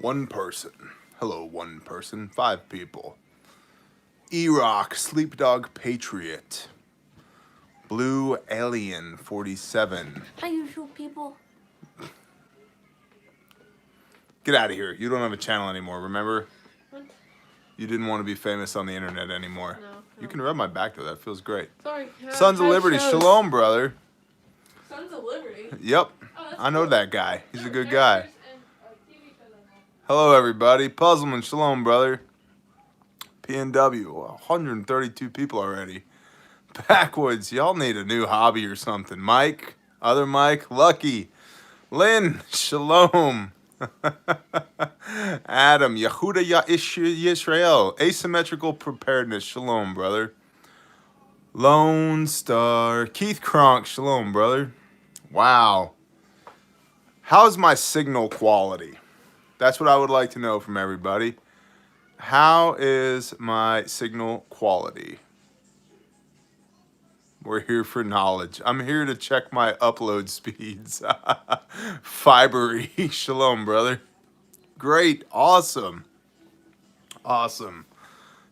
One person. Hello, one person. 5 people. E-Rock, Sleepdog Patriot. Blue Alien 47. Hi, usual people. Get out of here. You don't have a channel anymore, remember? What? You didn't want to be famous on the internet anymore. No. You can rub my back though, that feels great. Sorry. Sons of Liberty, shalom, brother. Sons of Liberty? Yep. Oh, I know cool. that guy. He's a good guy. Hello, everybody. Puzzleman, shalom, brother. PNW, 132 people already. Backwoods, y'all need a new hobby or something. Mike, other Mike, Lucky, Lynn, shalom. Adam, Yehuda Yisrael, asymmetrical preparedness, shalom, brother. Lone Star, Keith Kronk, shalom, brother. Wow. How's my signal quality? That's what I would like to know from everybody. How is my signal quality? We're here for knowledge. I'm here to check my upload speeds. Fibery, shalom, brother. Great, awesome. Awesome.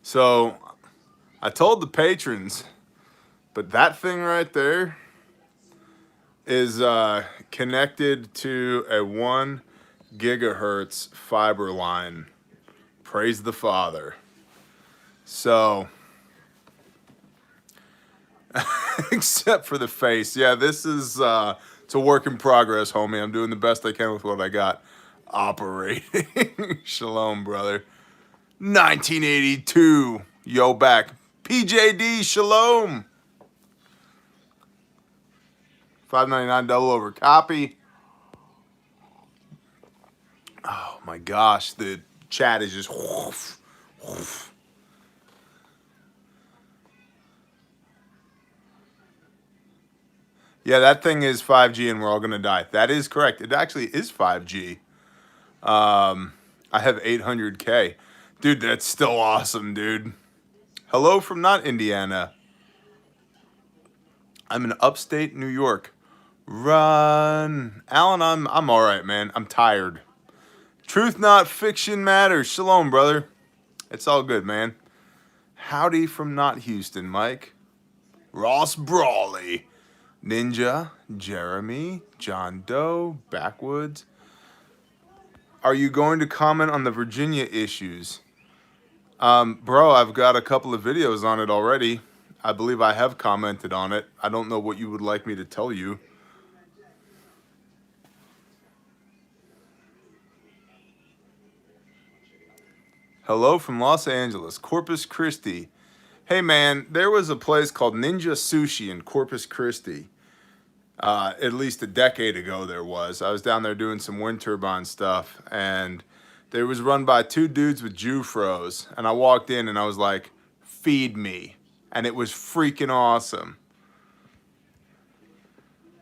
So, I told the patrons, but that thing right there is connected to a 1 gigahertz fiber line. Praise the Father. So, except for the face. Yeah, this is, it's a work in progress, homie. I'm doing the best I can with what I got. Operating. Shalom, brother. 1982. Yo, back. PJD, shalom. 599 double over copy. Oh my gosh, the chat is just whoof, whoof. Yeah, that thing is 5G and we're all gonna die. That is correct. It actually is 5G. I have 800K. Dude, that's still awesome, dude. Hello from not Indiana. I'm in upstate New York. Run. Alan, I'm all right, man. I'm tired. Truth not fiction matters. Shalom, brother. It's all good, man. Howdy from not Houston, Mike. Ross Brawley. Ninja. Jeremy. John Doe. Backwoods. Are you going to comment on the Virginia issues? Bro, I've got a couple of videos on it already. I believe I have commented on it. I don't know what you would like me to tell you. Hello from Los Angeles, Corpus Christi. Hey man, there was a place called Ninja Sushi in Corpus Christi. At least a decade ago there was. I was down there doing some wind turbine stuff, and it was run by 2 dudes with Jew fros. And I walked in and I was like, feed me. And it was freaking awesome.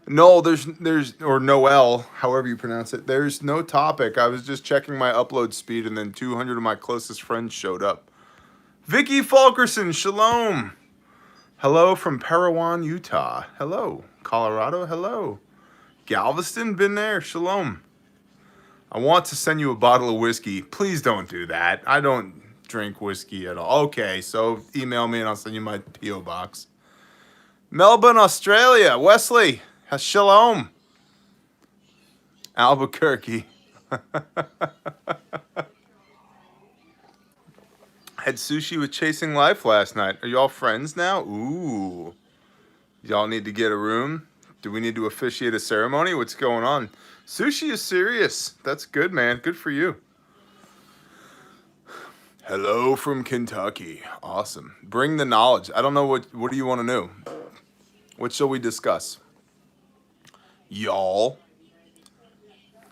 No, there's or Noel, however you pronounce it. There's no topic. I was just checking my upload speed, and then 200 of my closest friends showed up. Vicky Fulkerson, shalom. Hello from Parowan, Utah. Hello. Colorado, hello. Galveston, been there, shalom. I want to send you a bottle of whiskey. Please don't do that. I don't drink whiskey at all. Okay, so email me and I'll send you my P.O. box. Melbourne, Australia. Wesley, shalom. Albuquerque. Had sushi with Chasing Life last night. Are y'all friends now? Ooh. Y'all need to get a room? Do we need to officiate a ceremony? What's going on? Sushi is serious. That's good, man. Good for you. Hello from Kentucky. Awesome. Bring the knowledge. I don't know what do you want to know? What shall we discuss? Y'all.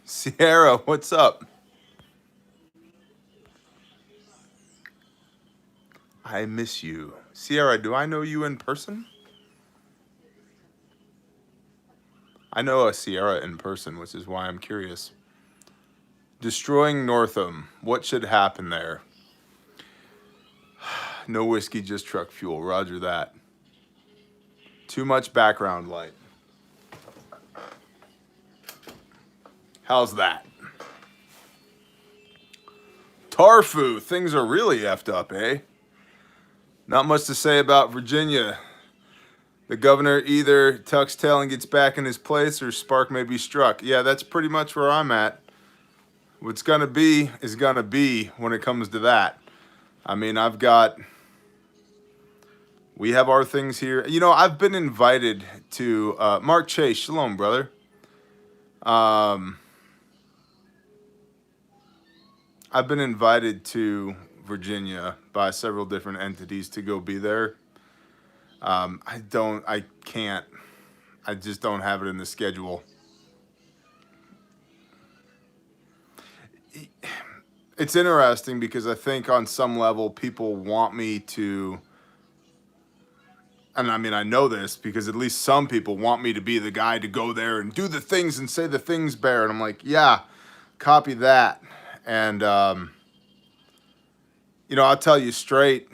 Sierra, what's up? I miss you. Sierra, do I know you in person? I know a Sierra in person, which is why I'm curious. Destroying Northam. What should happen there? No whiskey, just truck fuel. Roger that. Too much background light. How's that? Tarfu, things are really effed up, eh? Not much to say about Virginia. The governor either tucks tail and gets back in his place, or spark may be struck. Yeah, that's pretty much where I'm at. What's gonna be is gonna be when it comes to that. I mean, we have our things here. You know, I've been invited to, Mark Chase, shalom, brother. I've been invited to Virginia by several different entities to go be there. I just don't have it in the schedule. It's interesting because I think on some level people want me to, and I mean, I know this because at least some people want me to be the guy to go there and do the things and say the things bear. And I'm like, yeah, copy that. And, you know, I'll tell you straight,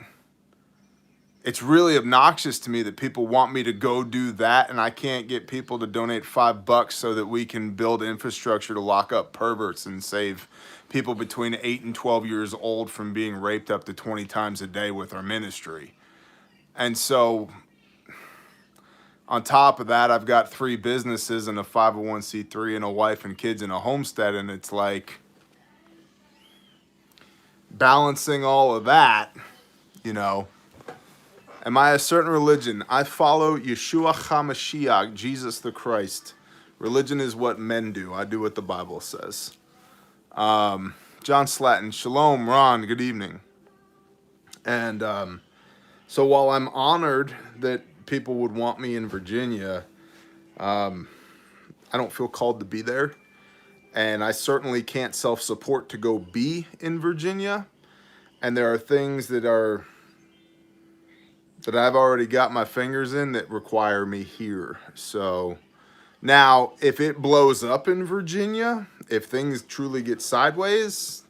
it's really obnoxious to me that people want me to go do that and I can't get people to donate $5 so that we can build infrastructure to lock up perverts and save people between 8 and 12 years old from being raped up to 20 times a day with our ministry. And so on top of that, I've got 3 businesses and a 501c3 and a wife and kids and a homestead, and it's like balancing all of that, you know. Am I a certain religion? I follow Yeshua HaMashiach, Jesus the Christ. Religion is what men do. I do what the Bible says. John Slatton, shalom, Ron, good evening. And so while I'm honored that people would want me in Virginia, I don't feel called to be there. And I certainly can't self-support to go be in Virginia. And there are things that I've already got my fingers in that require me here. So now, if it blows up in Virginia, if things truly get sideways,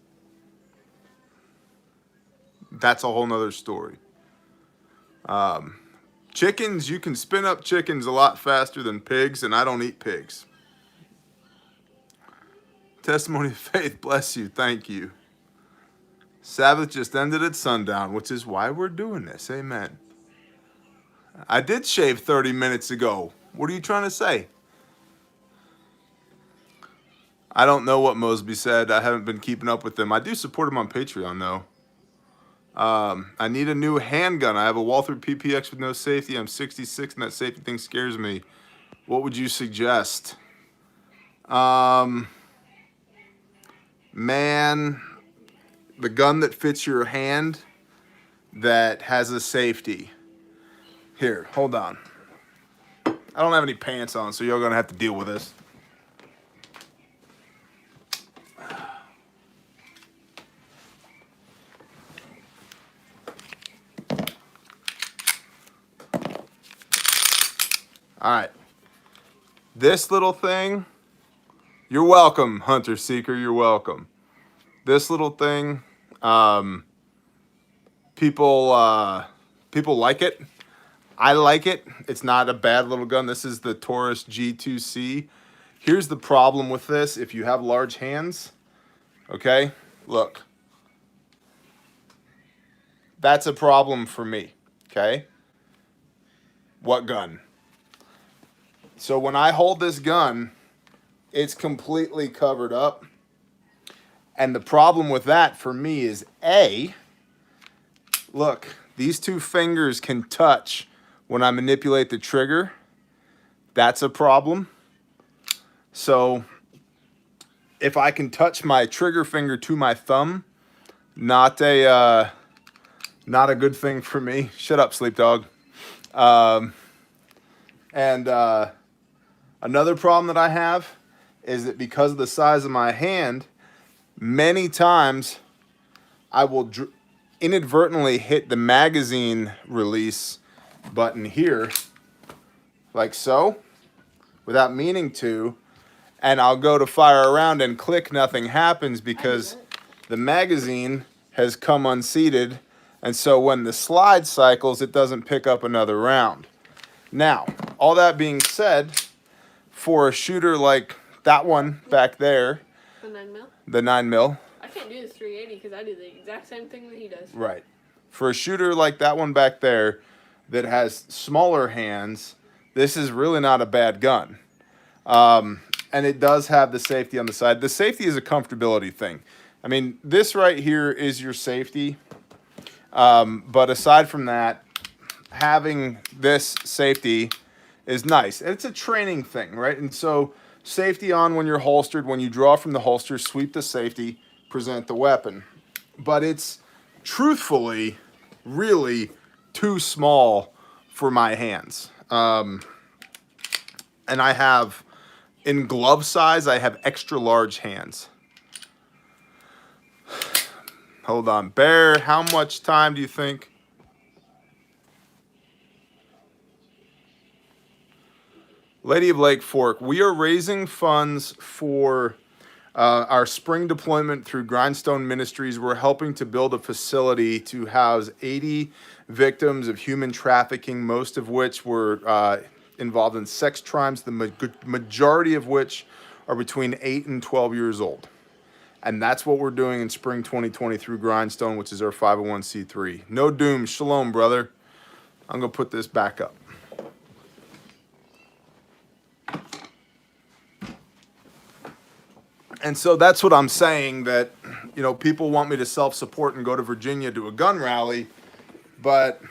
that's a whole nother story. Chickens, you can spin up chickens a lot faster than pigs, and I don't eat pigs. Testimony of faith, bless you, thank you. Sabbath just ended at sundown, which is why we're doing this, amen. I did shave 30 minutes ago. What are you trying to say? I don't know what Mosby said. I haven't been keeping up with them. I do support him on Patreon, though. I need a new handgun. I have a Walther PPX with no safety. I'm 66, and that safety thing scares me. What would you suggest? Man, the gun that fits your hand that has a safety. Here, hold on. I don't have any pants on, so you're going to have to deal with this. All right. This little thing, you're welcome, Hunter Seeker, you're welcome. This little thing, people like it. I like it. It's not a bad little gun. This is the Taurus G2C. Here's the problem with this. If you have large hands, okay, look. That's a problem for me, okay? What gun? So when I hold this gun, it's completely covered up. And the problem with that for me is look, these 2 fingers can touch when I manipulate the trigger. That's a problem. So if I can touch my trigger finger to my thumb, not a good thing for me. Shut up, sleep dog. Another problem that I have is that because of the size of my hand, many times I will inadvertently hit the magazine release button here, like so, without meaning to, and I'll go to fire a round and click, nothing happens because the magazine has come unseated, and so when the slide cycles, it doesn't pick up another round. Now, all that being said, for a shooter like that one back there, The 9mm? the 9mm, I can't do the 380 because I do the exact same thing that he does. Right. For a shooter like that one back there that has smaller hands, this is really not a bad gun. And it does have the safety on the side. The safety is a comfortability thing. I mean, this right here is your safety. But aside from that, having this safety is nice. And it's a training thing, right? And so safety on when you're holstered. When you draw from the holster, sweep the safety, present the weapon. But it's truthfully really too small for my hands. And I have, in glove size, I have extra large hands. Hold on. Bear, how much time do you think? Lady of Lake Fork, we are raising funds for our spring deployment through Grindstone Ministries. We're helping to build a facility to house 80 victims of human trafficking, most of which were involved in sex crimes, the majority of which are between 8 and 12 years old. And that's what we're doing in spring 2020 through Grindstone, which is our 501c3. No doom. Shalom, brother. I'm going to put this back up. And so that's what I'm saying, that, you know, people want me to self-support and go to Virginia to a gun rally, but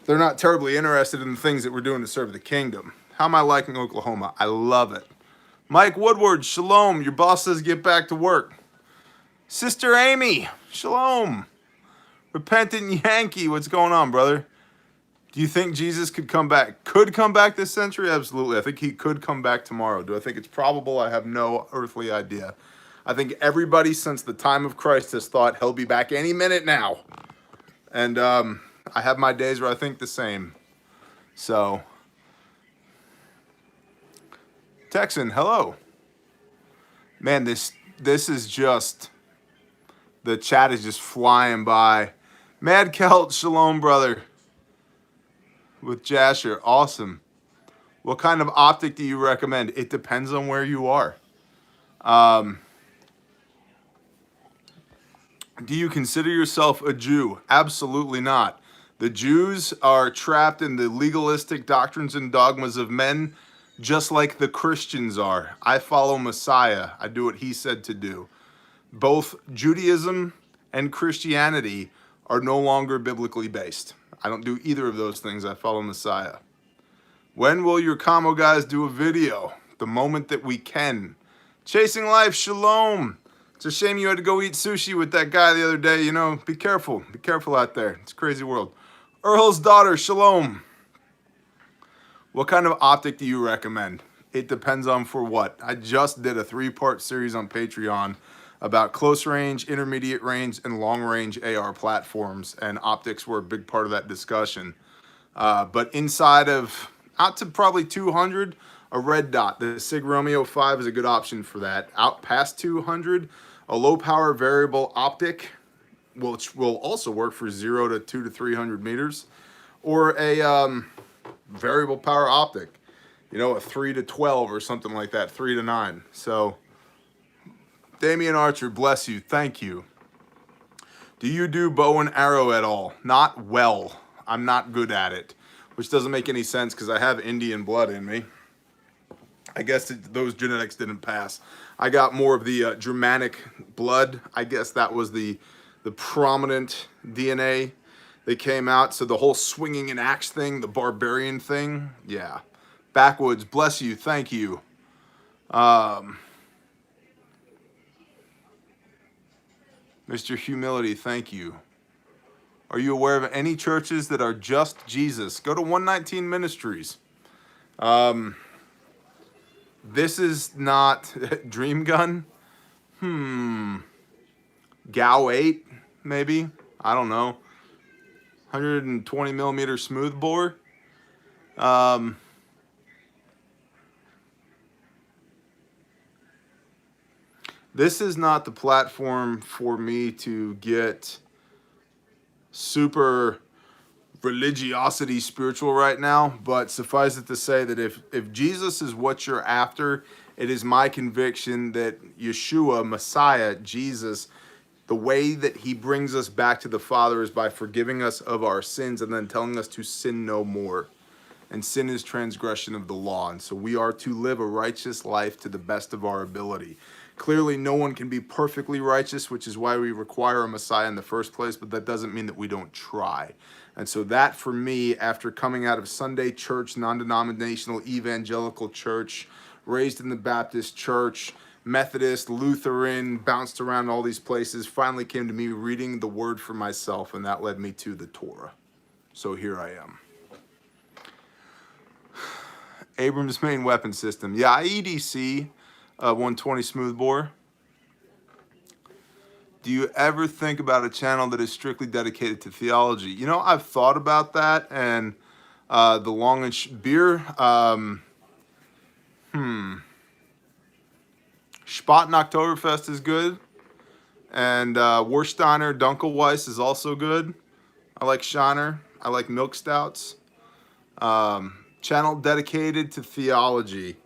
they're not terribly interested in the things that we're doing to serve the kingdom. How am I liking Oklahoma? I love it. Mike Woodward, shalom. Your boss says get back to work. Sister Amy, shalom. Repentant Yankee, what's going on, brother? Do you think Jesus could come back? Could come back this century? Absolutely. I think he could come back tomorrow. Do I think it's probable? I have no earthly idea. I think everybody since the time of Christ has thought he'll be back any minute now. And I have my days where I think the same. So, Texan, hello. Man, this is just, the chat is just flying by. Mad Celt, shalom, brother. With Jasher, awesome. What kind of optic do you recommend? It depends on where you are. Do you consider yourself a Jew? Absolutely not. The Jews are trapped in the legalistic doctrines and dogmas of men, just like the Christians are. I follow Messiah. I do what he said to do. Both Judaism and Christianity are no longer biblically based. I don't do either of those things. I follow Messiah. When will your commo guys do a video? The moment that we can. Chasing Life, shalom. It's a shame you had to go eat sushi with that guy the other day. You know, be careful. Be careful out there. It's a crazy world. Earl's daughter, shalom. What kind of optic do you recommend? It depends on for what. I just did a 3-part series on Patreon about close range, intermediate range, and long range AR platforms, and optics were a big part of that discussion. But inside of, out to probably 200, a red dot. The Sig Romeo 5 is a good option for that. Out past 200, a low power variable optic, which will also work for 0 to 2 to 300 meters, or a variable power optic, you know, a 3 to 12 or something like that, 3 to 9. So, Damian Archer, bless you. Thank you. Do you do bow and arrow at all? Not well. I'm not good at it, which doesn't make any sense because I have Indian blood in me. I guess those genetics didn't pass. I got more of the Germanic blood. I guess that was the prominent DNA that came out. So the whole swinging an axe thing, the barbarian thing, yeah. Backwoods, bless you. Thank you. Mr. Humility, thank you. Are you aware of any churches that are just Jesus? Go to 119 Ministries. This is not Dream Gun. Gao 8, maybe. I don't know. 120 millimeter smooth bore. This is not the platform for me to get super religiosity spiritual right now, but suffice it to say that if Jesus is what you're after It is my conviction that Yeshua, Messiah, Jesus, the way that he brings us back to the Father is by forgiving us of our sins and then telling us to sin no more. And sin is transgression of the law. And so we are to live a righteous life to the best of our ability. Clearly, no one can be perfectly righteous, which is why we require a Messiah in the first place, but that doesn't mean that we don't try. And so that, for me, after coming out of Sunday church, non-denominational evangelical church, raised in the Baptist church, Methodist, Lutheran, bounced around all these places, finally came to me reading the word for myself, and that led me to the Torah. So here I am. Abrams main weapon system. Yeah, EDC 120 smoothbore. Do you ever think about a channel that is strictly dedicated to theology? You know, I've thought about that, and the long and beer. Spaten Oktoberfest is good, and Warsteiner Dunkelweiss is also good. I like Shiner. I like milk stouts. Channel dedicated to theology.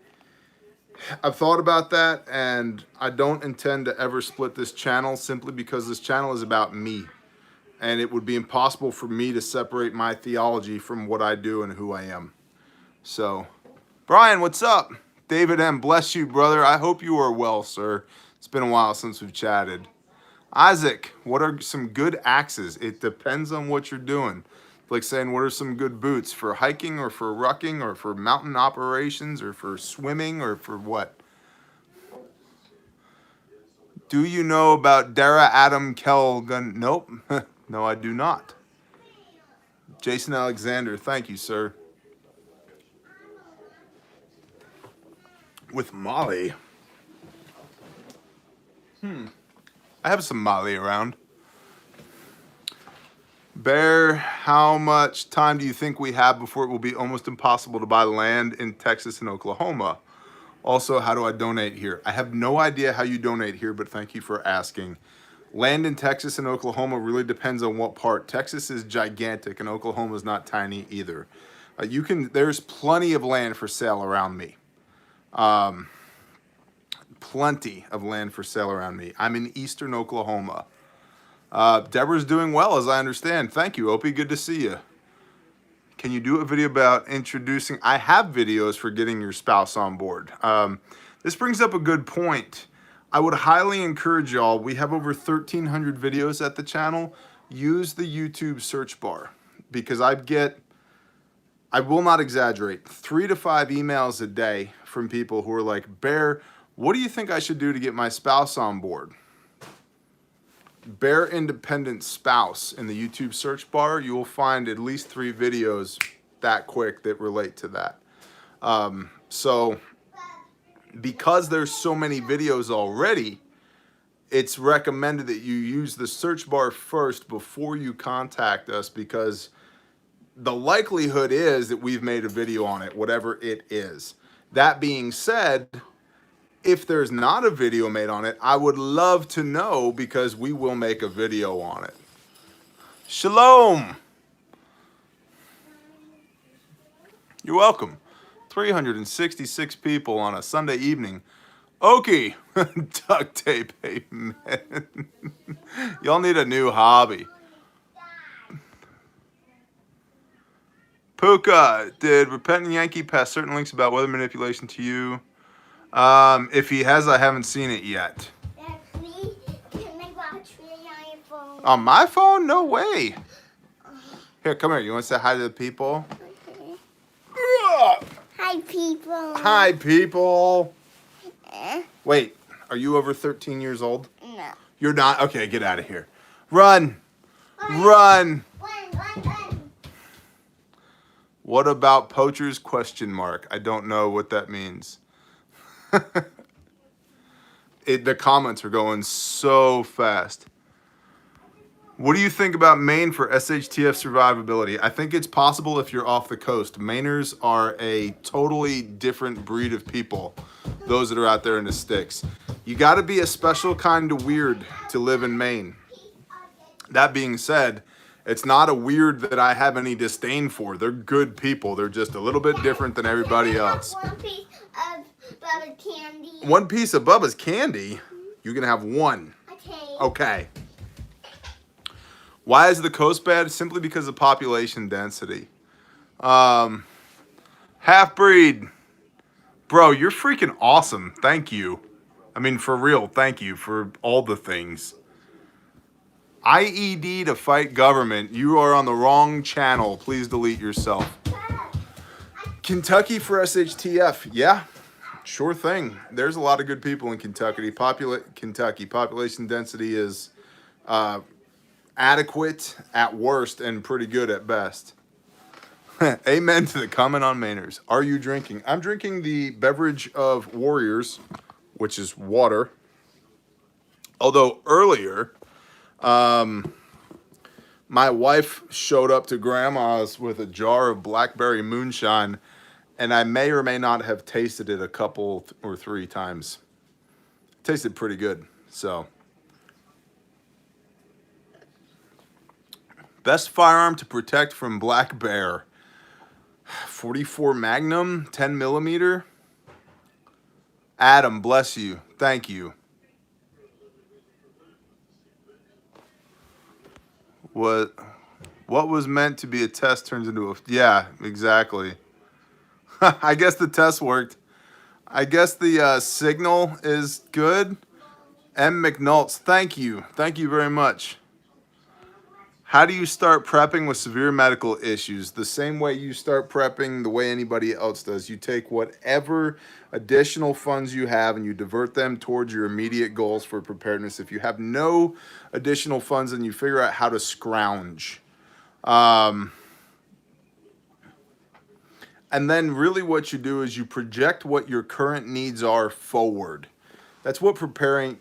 I've thought about that, and I don't intend to ever split this channel simply because this channel is about me. And it would be impossible for me to separate my theology from what I do and who I am. So, Brian, what's up? David M., bless you, brother. I hope you are well, sir. It's been a while since we've chatted. Isaac, what are some good axes? It depends on what you're doing. Like saying, what are some good boots for hiking or for rucking or for mountain operations or for swimming or for what? Do you know about Dara Adam Kelgun? Nope. No, I do not. Jason Alexander, thank you, sir. With Molly. I have some Molly around. Bear, how much time do you think we have before it will be almost impossible to buy land in Texas and Oklahoma? Also, how do I donate here? I have no idea how you donate here, but thank you for asking. Land in Texas and Oklahoma really depends on what part. Texas is gigantic and Oklahoma is not tiny either. There's plenty of land for sale around me. Plenty of land for sale around me. I'm in eastern Oklahoma. Deborah's doing well, as I understand. Thank you, Opie. Good to see you. Can you do a video about introducing? I have videos for getting your spouse on board. This brings up a good point. I would highly encourage y'all. We have over 1,300 videos at the channel. Use the YouTube search bar because I will not exaggerate, 3 to 5 emails a day from people who are like, Bear, what do you think I should do to get my spouse on board? Bear Independent Spouse in the YouTube search bar, you will find at least 3 videos that quick that relate to that. So because there's so many videos already, it's recommended that you use the search bar first before you contact us because the likelihood is that we've made a video on it, whatever it is. That being said, if there's not a video made on it, I would love to know because we will make a video on it. Shalom. You're welcome. 366 people on a Sunday evening. Okie. Duct tape, amen. Y'all need a new hobby. Puka, did Repentant Yankee pass certain links about weather manipulation to you? If he has, I haven't seen it yet. Please, can I watch me on your phone? On my phone? No way. Here, come here. You want to say hi to the people? Okay. Ugh. Hi, people. Hi, people. Eh? Wait, are you over 13 years old? No. You're not? Okay, get out of here. Run. Run. Run. What about poachers? Question mark. I don't know what that means. The comments are going so fast. What do you think about Maine for SHTF survivability? I think it's possible if you're off the coast. Mainers are a totally different breed of people, those that are out there in the sticks. You got to be a special kind of weird to live in Maine. That being said, it's not a weird that I have any disdain for. They're good people. They're just a little bit different than everybody else. One piece of Bubba candy. One piece of Bubba's candy? You can have one. Okay. Okay. Why is the coast bad? Simply because of population density. Half-breed. Bro, you're freaking awesome. Thank you. I mean, for real, thank you for all the things. IED to fight government. You are on the wrong channel. Please delete yourself. Kentucky for SHTF. Yeah, sure thing. There's a lot of good people in Kentucky. Kentucky population density is adequate at worst and pretty good at best. Amen to the comment on Mainers. Are you drinking? I'm drinking the beverage of warriors, which is water. Although earlier, my wife showed up to grandma's with a jar of blackberry moonshine, and I may or may not have tasted it a couple or 3 times. It tasted pretty good. So, best firearm to protect from black bear. 44 Magnum, 10 millimeter. Adam, bless you. Thank you. What was meant to be a test turns into a... Yeah, exactly. I guess the test worked. I guess the signal is good. M. McNults, thank you. Thank you very much. How do you start prepping with severe medical issues? The same way you start prepping, the way anybody else does. You take whatever additional funds you have and you divert them towards your immediate goals for preparedness. If you have no additional funds, then you figure out how to scrounge. And then really what you do is you project what your current needs are forward. That's what prepping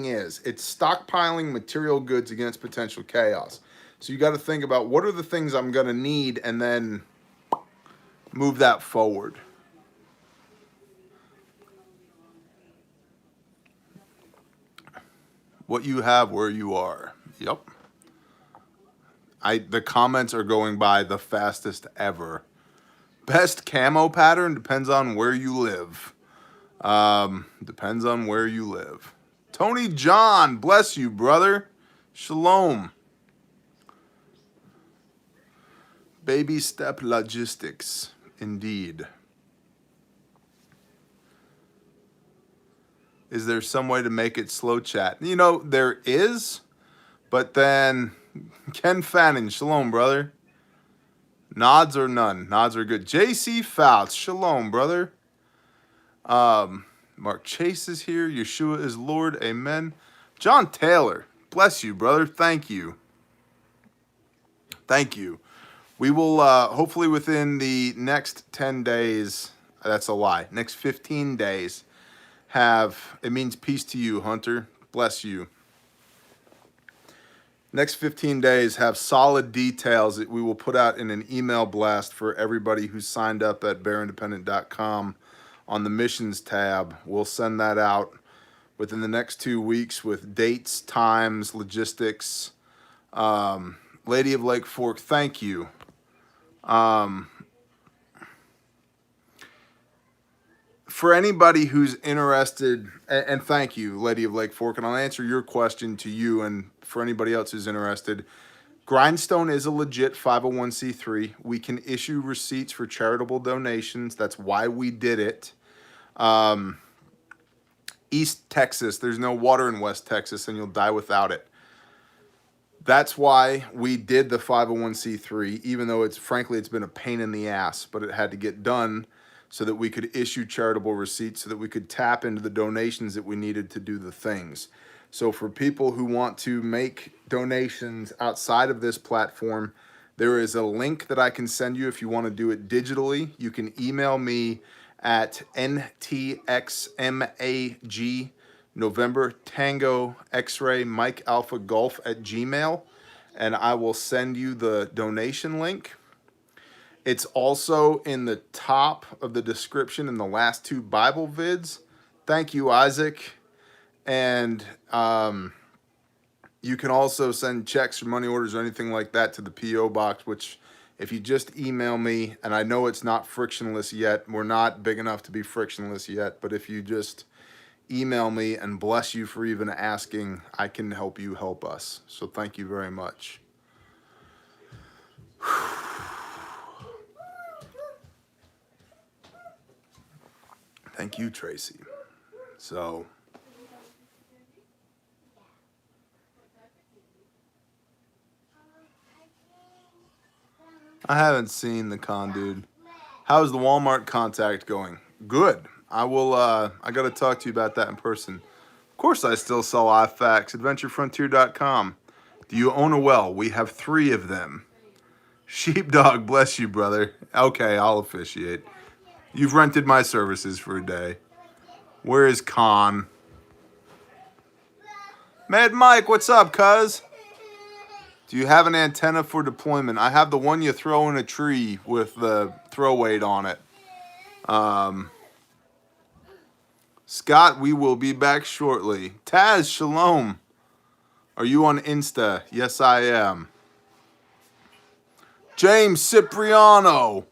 is. It's stockpiling material goods against potential chaos. So you got to think about what are the things I'm going to need and then move that forward. What you have where you are. Yep. The comments are going by the fastest ever. Best camo pattern depends on where you live. Depends on where you live. Tony John, bless you, brother. Shalom. Baby step logistics, indeed. Is there some way to make it slow chat? You know, there is, but then Ken Fannin, shalom, brother. Nods or none? Nods are good. JC Fouts, shalom, brother. Mark Chase is here. Yeshua is Lord. Amen. John Taylor, bless you, brother. Thank you. Thank you. We will hopefully within the next 10 days, that's a lie, next 15 days, it means peace to you, Hunter. Bless you. Next 15 days have solid details that we will put out in an email blast for everybody who's signed up at bearindependent.com on the missions tab. We'll send that out within the next 2 weeks with dates, times, logistics. Lady of Lake Fork, thank you. For anybody who's interested, and thank you, Lady of Lake Fork, and I'll answer your question to you and for anybody else who's interested. Grindstone is a legit 501c3. We can issue receipts for charitable donations. That's why we did it. East Texas, there's no water in West Texas and you'll die without it. That's why we did the 501c3, even though frankly it's been a pain in the ass, but it had to get done so that we could issue charitable receipts so that we could tap into the donations that we needed to do the things. So for people who want to make donations outside of this platform, there is a link that I can send you if you want to do it digitally. You can email me at ntxmag November Tango X-ray Mike Alpha Golf at Gmail, and I will send you the donation link. It's also in the top of the description in the last 2 Bible vids. Thank you, Isaac. And you can also send checks or money orders or anything like that to the P.O. box, which If you just email me, and I know it's not frictionless yet, we're not big enough to be frictionless yet, but if you just email me, and bless you for even asking, I can help you help us. So thank you very much. Thank you, Tracy. So I haven't seen the con, dude. How's the Walmart contact going? Good. I will, I got to talk to you about that in person. Of course, I still sell iFacts, adventurefrontier.com. Do you own a well? We have 3 of them. Sheepdog, bless you, brother. Okay, I'll officiate. You've rented my services for a day. Where is Con? Mad Mike, what's up, cuz? Do you have an antenna for deployment? I have the one you throw in a tree with the throw weight on it. Scott, we will be back shortly. Taz, shalom. Are you on Insta? Yes, I am. James Cipriano.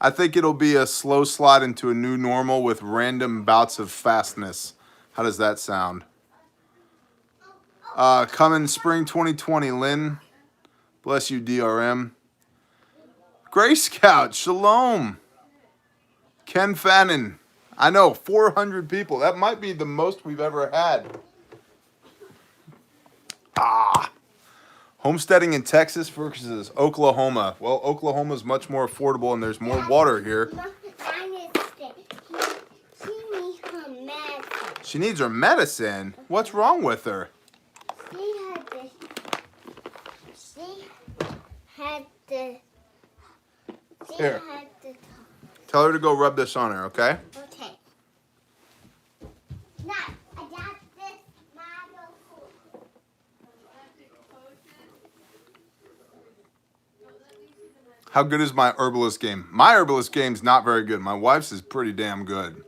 I think it'll be a slow slide into a new normal with random bouts of fastness. How does that sound? Coming spring 2020, Lynn. Bless you, DRM. Gray Scout, shalom. Ken Fannin. I know, 400 people. That might be the most we've ever had. Homesteading in Texas versus Oklahoma. Well, Oklahoma's much more affordable and there's more water here. She needs her medicine? What's wrong with her? Here. Tell her to go rub this on her, okay? Okay. Now, I got this model food. How good is my herbalist game? My herbalist game's not very good. My wife's is pretty damn good.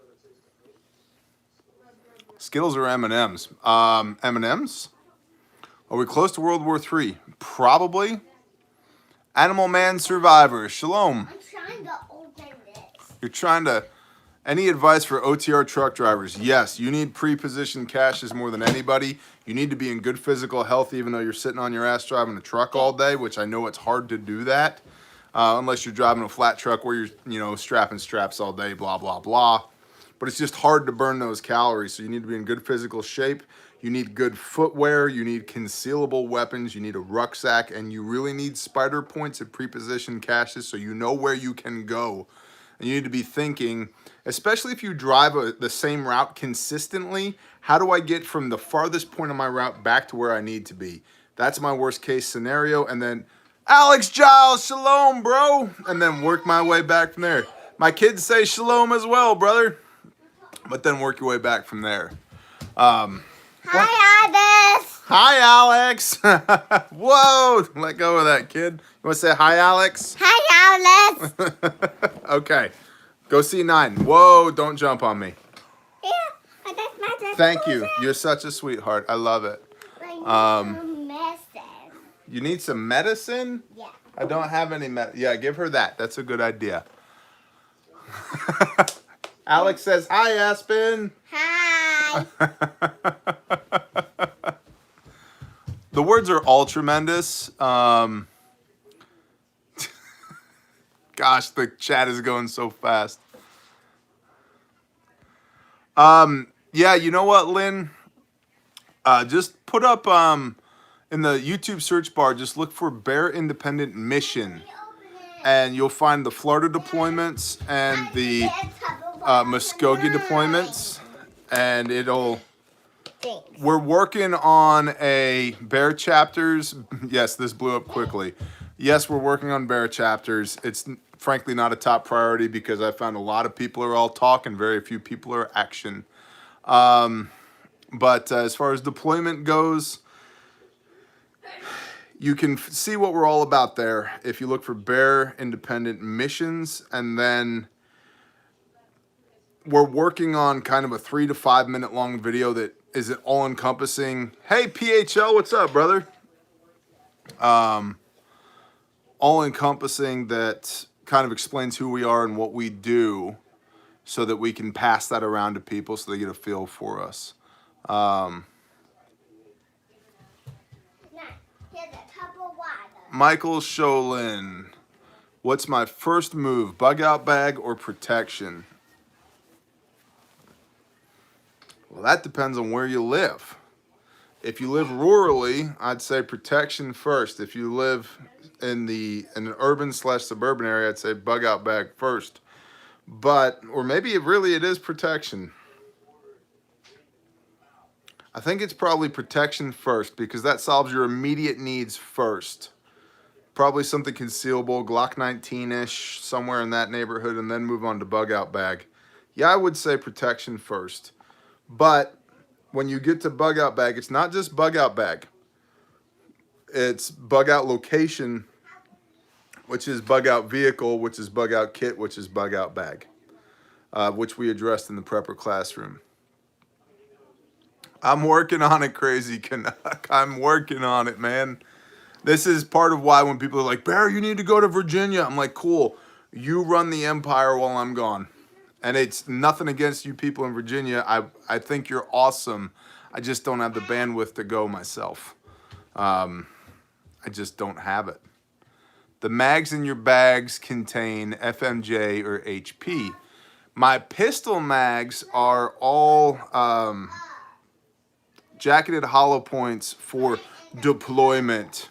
Skittles or M&M's? M&M's? Are we close to World War III? Probably. Animal Man Survivor. Shalom. I'm trying to open this. You're trying to... Any advice for OTR truck drivers? Yes, you need pre-positioned caches more than anybody. You need to be in good physical health even though you're sitting on your ass driving a truck all day, which I know it's hard to do that. Unless you're driving a flat truck where you're, strapping straps all day, blah, blah, blah. But it's just hard to burn those calories. So you need to be in good physical shape. You need good footwear. You need concealable weapons. You need a rucksack. And you really need spider points at pre-positioned caches so you know where you can go. And you need to be thinking, especially if you drive the same route consistently, how do I get from the farthest point of my route back to where I need to be? That's my worst case scenario. And then, Alex Giles, shalom, bro. And then work my way back from there. My kids say shalom as well, brother. But then work your way back from there. Hi, Alex. Hi, Alex. Whoa, let go of that, kid. You want to say hi, Alex? Hi, Alex. Okay, go C9. Whoa, don't jump on me. Yeah, but that's my Thank you. You're such a sweetheart. I love it. You need some medicine? Yeah. I don't have any medicine. Yeah, give her that. That's a good idea. Alex says, hi, Aspen. Hi. The words are all tremendous. Gosh, the chat is going so fast. Yeah, you know what, Lynn? Just put up in the YouTube search bar, just look for Bear Independent Mission. And you'll find the Florida deployments and the Muskogee deployments. And it'll... Thanks. We're working on a bear chapters. Yes, this blew up quickly. Yes, we're working on bear chapters. It's frankly not a top priority because I found a lot of people are all talk and very few people are action. But as far as deployment goes, you can see what we're all about there if you look for Bear Independent Missions. And then we're working on kind of a 3 to 5 minute long video that is all encompassing. Hey, PHL, what's up, brother? all-encompassing that kind of explains who we are and what we do so that we can pass that around to people so they get a feel for us. Now, here's a cup of water. Michael Sholin, what's my first move, bug out bag or protection? Well, that depends on where you live. If you live rurally, I'd say protection first. If you live in an urban/suburban area, I'd say bug out bag first. But, or maybe it is protection. I think it's probably protection first because that solves your immediate needs first. Probably something concealable, Glock 19-ish, somewhere in that neighborhood, and then move on to bug out bag. Yeah, I would say protection first. But when you get to bug out bag, it's not just bug out bag. It's bug out location, which is bug out vehicle, which is bug out kit, which is bug out bag, which we addressed in the prepper classroom. I'm working on it, Crazy Canuck. I'm working on it, man. This is part of why when people are like, Barry, you need to go to Virginia. I'm like, cool. You run the empire while I'm gone. And it's nothing against you people in Virginia. I think you're awesome. I just don't have the bandwidth to go myself. I just don't have it. The mags in your bags contain FMJ or HP. My pistol mags are all jacketed hollow points for deployment.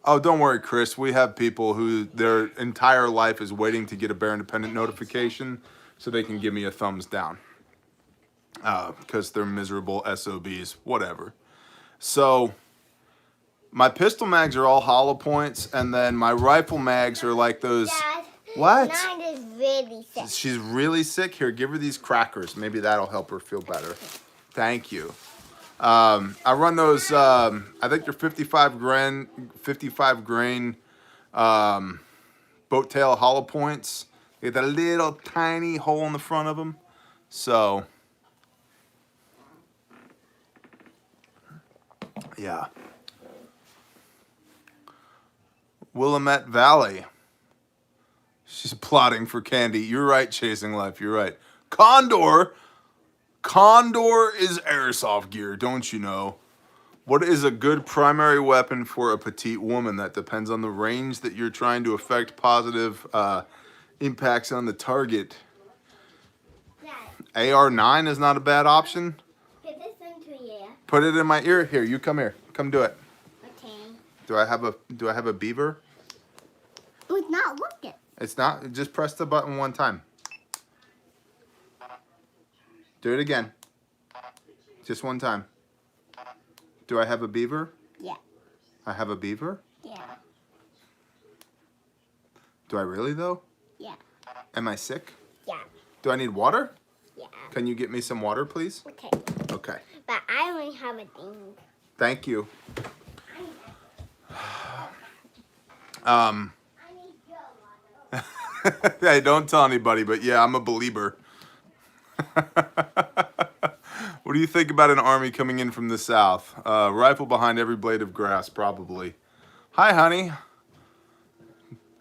Oh, don't worry, Chris. We have people who their entire life is waiting to get a Bear Independent notification so they can give me a thumbs down. Because they're miserable SOBs, whatever. So, my pistol mags are all hollow points, and then my rifle mags are like those... Dad, What? mine is really sick. She's really sick. Here, give her these crackers. Maybe that'll help her feel better. Thank you. I run those, I think they're 55 grain boat tail hollow points. They got a little tiny hole in the front of them. So, yeah. Willamette Valley. She's plotting for candy. You're right, Chasing Life. You're right. Condor is airsoft gear, don't you know? What is a good primary weapon for a petite woman? That depends on the range that you're trying to affect positive impacts on the target. Dad, AR-9 is not a bad option. put this into here. Put it in my ear. Here, you come here. Come do it. Okay. Do I have a beaver? It's not working. It's not. Just press the button one time. Do it again. Just one time. Do I have a beaver? Yeah. I have a beaver? Yeah. Do I really, though? Yeah. Am I sick? Yeah. Do I need water? Yeah. Can you get me some water, please? Okay. Okay. But I only have a thing. Thank you. I need your water. Hey, don't tell anybody, but yeah, I'm a believer. What do you think about an army coming in from the south? Rifle behind every blade of grass, probably. Hi, honey.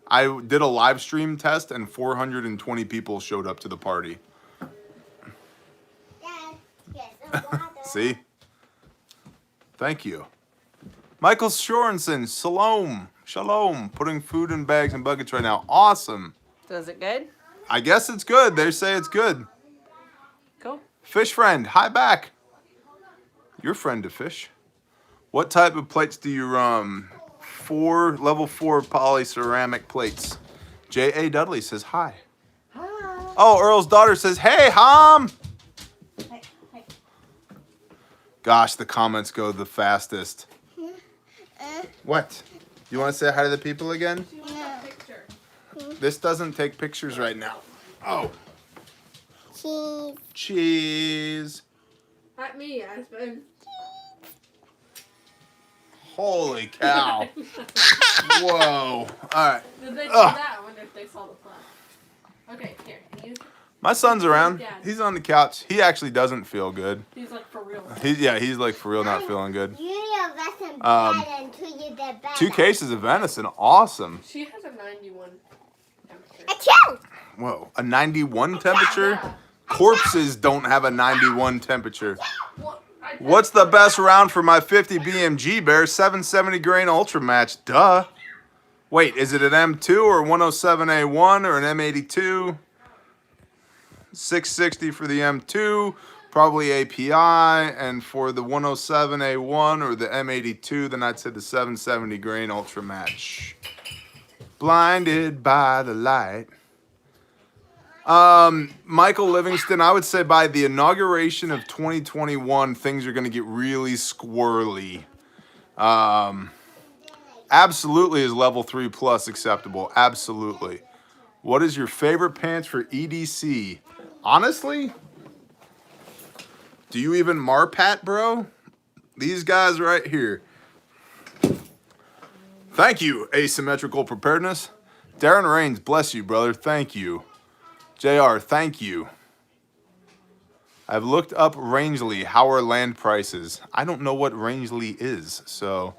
I did a live stream test and 420 people showed up to the party. Dad, get some water. See? Thank you. Michael Shorenson, shalom, putting food in bags and buckets right now. Awesome. Does it good? I guess it's good. They say it's good. Cool. Fish friend, hi back. Your friend to fish. What type of plates do you run? Level 4 poly ceramic plates. J.A. Dudley says hi. Hi. Oh, Earl's daughter says, hey, Hom. Hey, hey. Gosh, the comments go the fastest. What? You want to say hi to the people again? She wants a picture. This doesn't take pictures right now. Oh, Cheese. cheese. Not me, Aspen. Holy cow. Whoa. All right. Did they do Ugh. that? I wonder if they saw the plan. Okay, here. Can you... My son's around. Dad. He's on the couch. He actually doesn't feel good. He's like for real. He's like for real not feeling good. You need a lesson bad until you get better. 2 cases of venison. Awesome. She has a 91 temperature. Achoo! Whoa. A 91 temperature? Yeah. Corpses don't have a 91 temperature. Well, What's the best round for my 50 BMG Bear? 770 grain ultra match. Duh. Wait, is it an M2 or 107A1 or an M82? 660 for the M2, probably API, and for the 107A1 or the M82, then I'd say the 770 grain ultra match. Blinded by the light. Michael Livingston, I would say by the inauguration of 2021, things are going to get really squirrely. Absolutely is level 3 plus acceptable. Absolutely. What is your favorite pants for EDC? Honestly, do you even Marpat, bro? These guys right here. Thank you, Asymmetrical Preparedness. Darren Rains, bless you, brother. Thank you. JR, thank you. I've looked up Rangeley. How are land prices? I don't know what Rangeley is, so.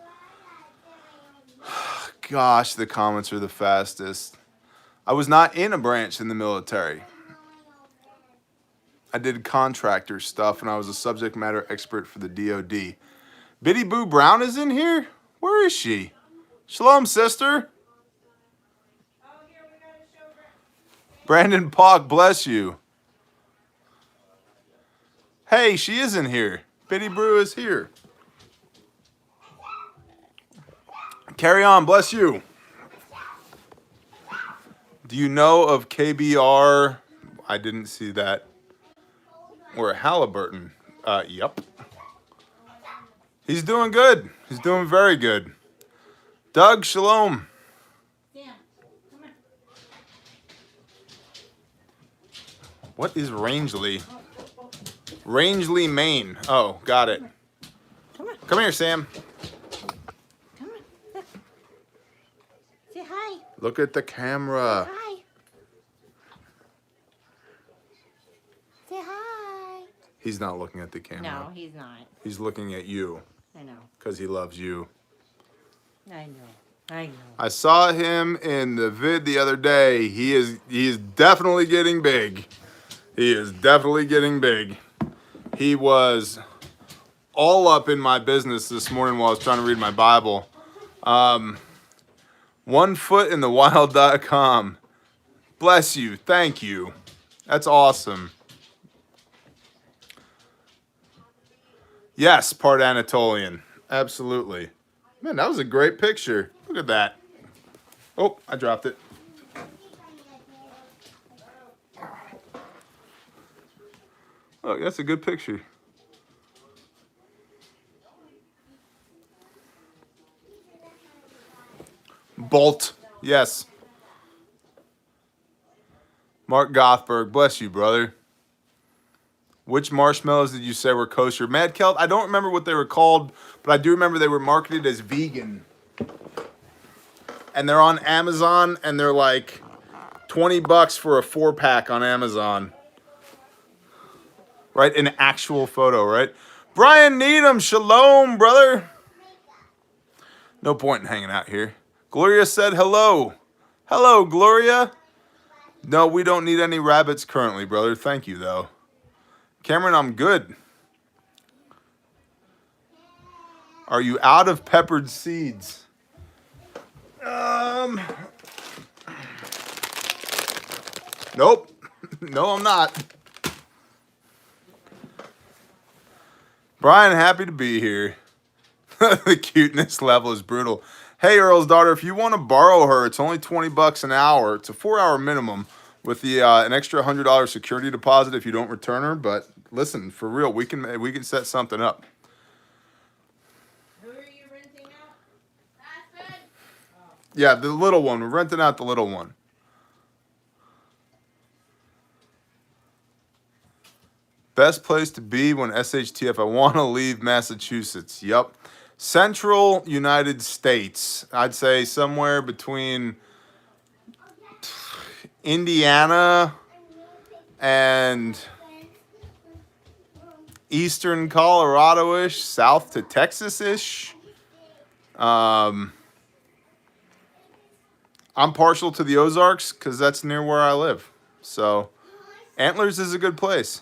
Gosh, the comments are the fastest. I was not in a branch in the military. I did contractor stuff, and I was a subject matter expert for the DOD. Biddy Boo Brown is in here? Where is she? Shalom, sister. Brandon Pock, bless you. Hey, she is in here. Biddy Brew is here. Carry on, bless you. Do you know of KBR? I didn't see that. Or Halliburton. Yep. He's doing good. He's doing very good. Doug, shalom. Yeah. Come on. What is Rangeley? Rangeley, Maine. Oh, got it. Come here, Sam. Come on. Look. Say hi. Look at the camera. Hi. Say hi. He's not looking at the camera. No, he's not. He's looking at you I know. because he loves you. I know. I know. I saw him in the vid the other day. He is definitely getting big. He is definitely getting big. He was all up in my business this morning while I was trying to read my Bible. 1footinthewild.com. Bless you. Thank you. That's awesome. Yes, part Anatolian. Absolutely. Man, that was a great picture. Look at that. Oh, I dropped it. Look, that's a good picture. Bolt. Yes. Mark Gothberg. Bless you, brother. Which marshmallows did you say were kosher? Mad Kelt, I don't remember what they were called, but I do remember they were marketed as vegan. And they're on Amazon, and they're like $20 for a 4-pack on Amazon. Right? An actual photo, right? Brian Needham, shalom, brother. No point in hanging out here. Gloria said hello. Hello, Gloria. No, we don't need any rabbits currently, brother. Thank you, though. Cameron, I'm good. Are you out of peppered seeds? Nope. No, I'm not. Brian, happy to be here. The cuteness level is brutal. Hey, Earl's daughter, if you want to borrow her, it's only $20 an hour. It's a 4-hour minimum with the an extra $100 security deposit if you don't return her. But listen, for real, we can set something up. Who are you renting out? Aspen? Yeah, the little one. We're renting out the little one. Best place to be when SHTF. I want to leave Massachusetts. Yep. Central United States. I'd say somewhere between Indiana and eastern Colorado-ish, south to Texas-ish. I'm partial to the Ozarks because that's near where I live. So Antlers is a good place.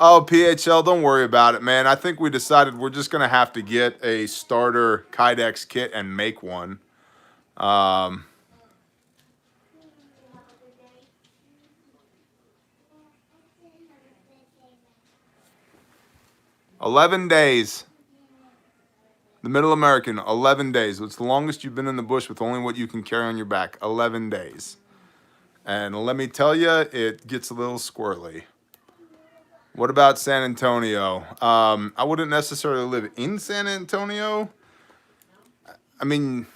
Oh, PHL, don't worry about it, man. I think we decided we're just going to have to get a starter Kydex kit and make one. 11 days. The Middle American, 11 days. It's the longest you've been in the bush with only what you can carry on your back. 11 days. And let me tell you, it gets a little squirrely. What about San Antonio? I wouldn't necessarily live in San Antonio. I mean,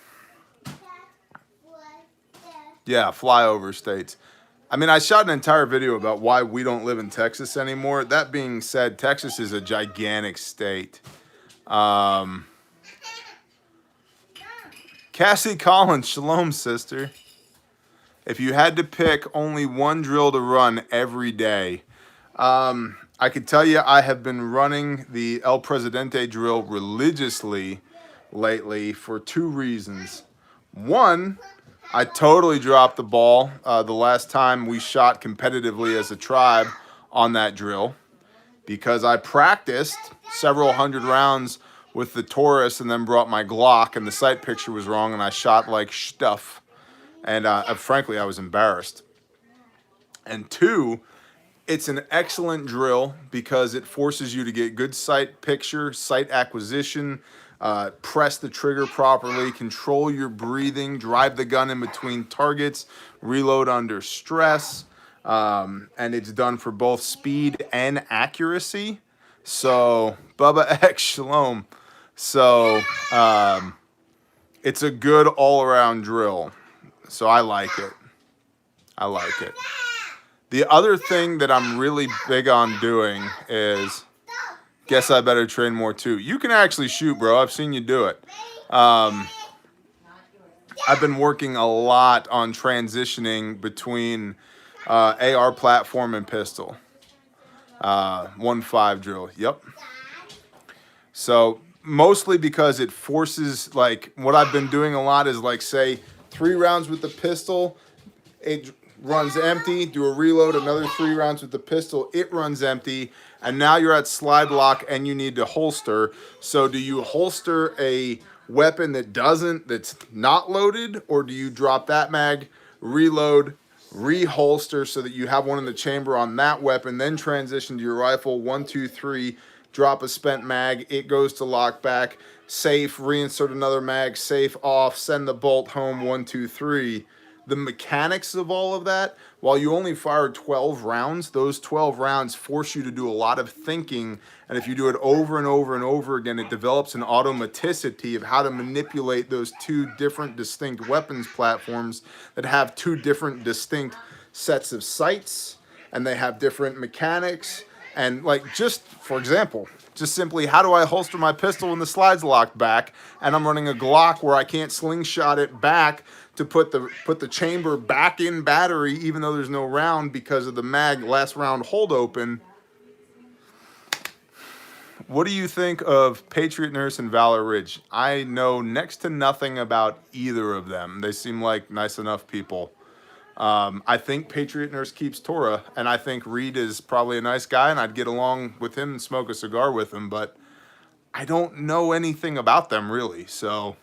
yeah, flyover states. I mean, I shot an entire video about why we don't live in Texas anymore. That being said, Texas is a gigantic state. Cassie Collins, shalom, sister. If you had to pick only one drill to run every day, I could tell you I have been running the El Presidente drill religiously lately for two reasons. One, I totally dropped the ball the last time we shot competitively as a tribe on that drill because I practiced several hundred rounds with the Taurus and then brought my Glock and the sight picture was wrong and I shot like stuff. And frankly, I was embarrassed. And two, it's an excellent drill because it forces you to get good sight picture, sight acquisition, press the trigger properly, control your breathing, drive the gun in between targets, reload under stress, and it's done for both speed and accuracy. So, Bubba X, shalom. So, it's a good all-around drill. So I like it. I like it. The other thing that I'm really big on doing is, guess I better train more too. You can actually shoot, bro. I've seen you do it. I've been working a lot on transitioning between AR platform and pistol. 1.5 drill. Yep. So mostly because it forces, like, what I've been doing a lot is, like, say 3 rounds with the pistol, it runs empty, do a reload, another 3 rounds with the pistol, it runs empty, and now you're at slide lock and you need to holster. So do you holster a weapon that's not loaded, or do you drop that mag, reload, reholster so that you have one in the chamber on that weapon, then transition to your rifle, 1, 2, 3, drop a spent mag, it goes to lock back, safe, reinsert another mag, safe, off, send the bolt home, 1, 2, 3. The mechanics of all of that, while you only fire 12 rounds, those 12 rounds force you to do a lot of thinking. And if you do it over and over and over again, it develops an automaticity of how to manipulate those 2 different distinct weapons platforms that have 2 different distinct sets of sights, and they have different mechanics. And, like, just for example, just simply, how do I holster my pistol when the slide's locked back and I'm running a Glock where I can't slingshot it back to put the chamber back in battery even though there's no round because of the mag last round hold open? What do you think of Patriot Nurse and Valor Ridge? I know next to nothing about either of them. They seem like nice enough people. I think Patriot Nurse keeps Torah, and I think Reed is probably a nice guy, and I'd get along with him and smoke a cigar with him, but I don't know anything about them, really, so.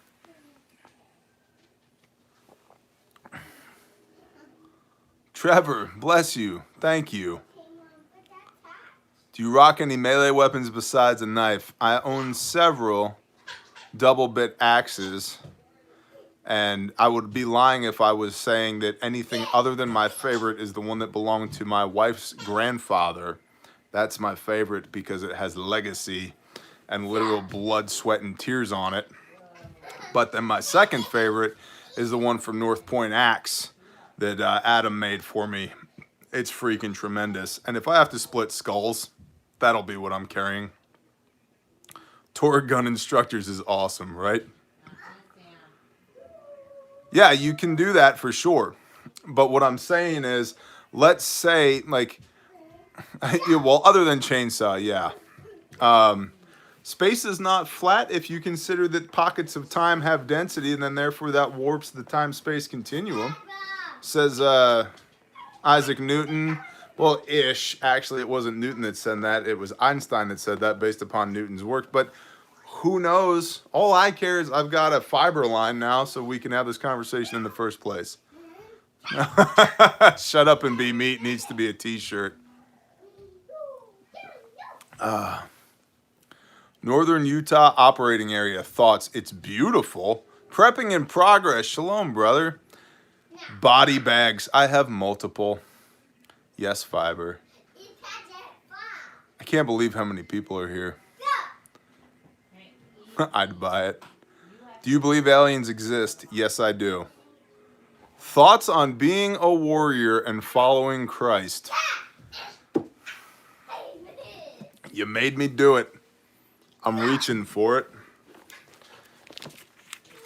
Trevor, bless you. Thank you. Do you rock any melee weapons besides a knife? I own several double bit axes. And I would be lying if I was saying that anything other than my favorite is the one that belonged to my wife's grandfather. That's my favorite because it has legacy and literal blood, sweat, and tears on it. But then my second favorite is the one from North Point Axe that Adam made for me. It's freaking tremendous. And if I have to split skulls, that'll be what I'm carrying. Torah Gun Instructors is awesome, right? Yeah, you can do that for sure. But what I'm saying is, let's say, like, yeah, well, other than chainsaw, yeah. Space is not flat if you consider that pockets of time have density, and then therefore that warps the time-space continuum, says Isaac Newton. Well, ish. Actually, it wasn't Newton that said that. It was Einstein that said that based upon Newton's work. But who knows? All I care is I've got a fiber line now so we can have this conversation in the first place. Shut up and be meat needs to be a t-shirt. Northern Utah operating area. Thoughts? It's beautiful. Prepping in progress. Shalom, brother. Body bags. I have multiple. Yes, fiber. I can't believe how many people are here. I'd buy it. Do you believe aliens exist? Yes, I do. Thoughts on being a warrior and following Christ? You made me do it. I'm reaching for it.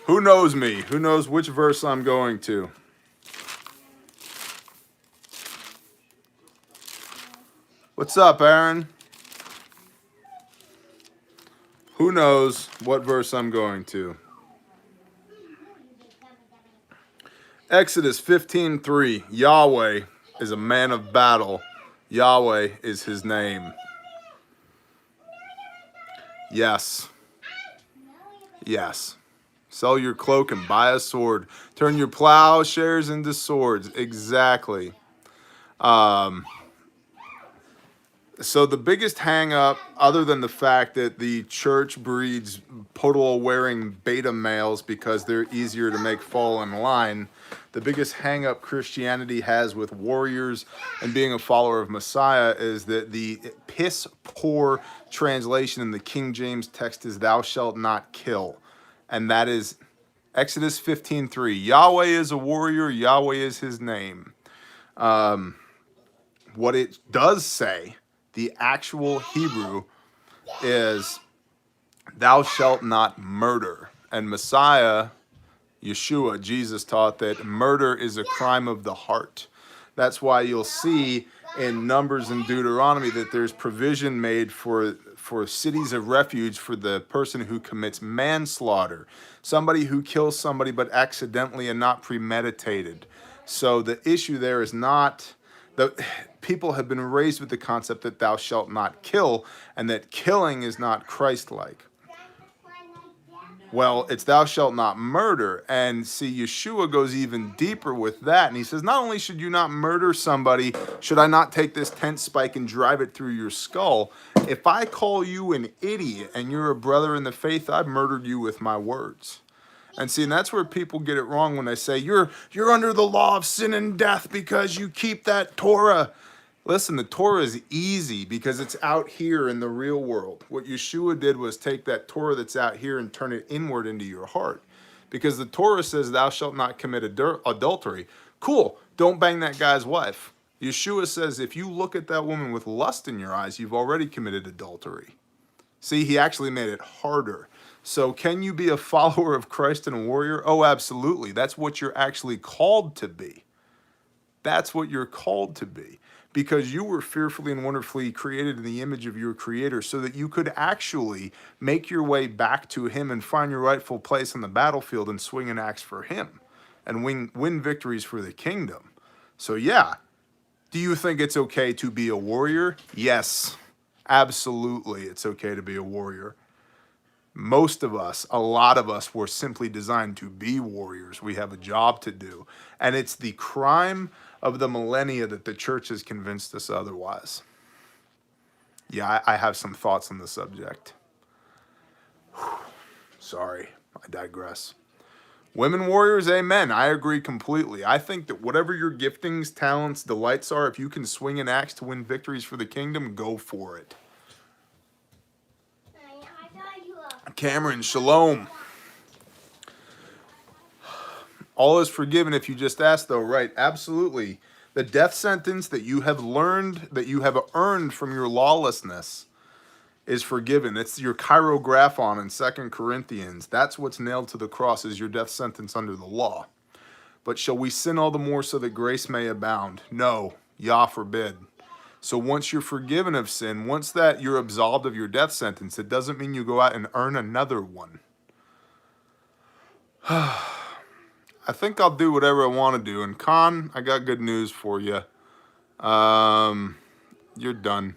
Who knows me? Who knows which verse I'm going to? What's up, Aaron? Who knows what verse I'm going to? Exodus 15:3. Yahweh is a man of battle. Yahweh is his name. Yes. Yes. Sell your cloak and buy a sword. Turn your plowshares into swords. Exactly. So the biggest hang up, other than the fact that the church breeds podol wearing beta males because they're easier to make fall in line, the biggest hang up Christianity has with warriors and being a follower of Messiah is that the piss poor translation in the King James text is thou shalt not kill. And that is Exodus 15:3. Yahweh is a warrior, Yahweh is his name. What it does say, the actual Hebrew, is thou shalt not murder. And Messiah, Yeshua, Jesus taught that murder is a crime of the heart. That's why you'll see in Numbers and Deuteronomy that there's provision made for cities of refuge for the person who commits manslaughter, somebody who kills somebody but accidentally and not premeditated. So the issue there is not that people have been raised with the concept that thou shalt not kill, and that killing is not Christ-like. Well, it's thou shalt not murder. And see, Yeshua goes even deeper with that. And he says, not only should you not murder somebody, should I not take this tent spike and drive it through your skull? If I call you an idiot and you're a brother in the faith, I've murdered you with my words. And see, and that's where people get it wrong when they say, you're under the law of sin and death because you keep that Torah. Listen, the Torah is easy because it's out here in the real world. What Yeshua did was take that Torah that's out here and turn it inward into your heart. Because the Torah says, thou shalt not commit adultery. Cool, don't bang that guy's wife. Yeshua says, if you look at that woman with lust in your eyes, you've already committed adultery. See, he actually made it harder. So can you be a follower of Christ and a warrior? Oh, absolutely. That's what you're actually called to be. That's what you're called to be. Because you were fearfully and wonderfully created in the image of your Creator so that you could actually make your way back to Him and find your rightful place on the battlefield and swing an axe for Him and win victories for the kingdom. So yeah, do you think it's okay to be a warrior? Yes, absolutely it's okay to be a warrior. Most of us, a lot of us, were simply designed to be warriors. We have a job to do. And it's the crime of the millennia that the church has convinced us otherwise. Yeah, I have some thoughts on the subject. Sorry, I digress. Women warriors, amen. I agree completely. I think that whatever your giftings, talents, delights are, if you can swing an axe to win victories for the kingdom, go for it. Cameron, shalom. All is forgiven if you just ask, though, right? Absolutely. The death sentence that you have learned, that you have earned from your lawlessness is forgiven. It's your chirographon in 2 Corinthians. That's what's nailed to the cross, is your death sentence under the law. But shall we sin all the more so that grace may abound? No, Yah forbid. So once you're forgiven of sin, once that you're absolved of your death sentence, it doesn't mean you go out and earn another one. I think I'll do whatever I want to do. And Khan, I got good news for you. You're done.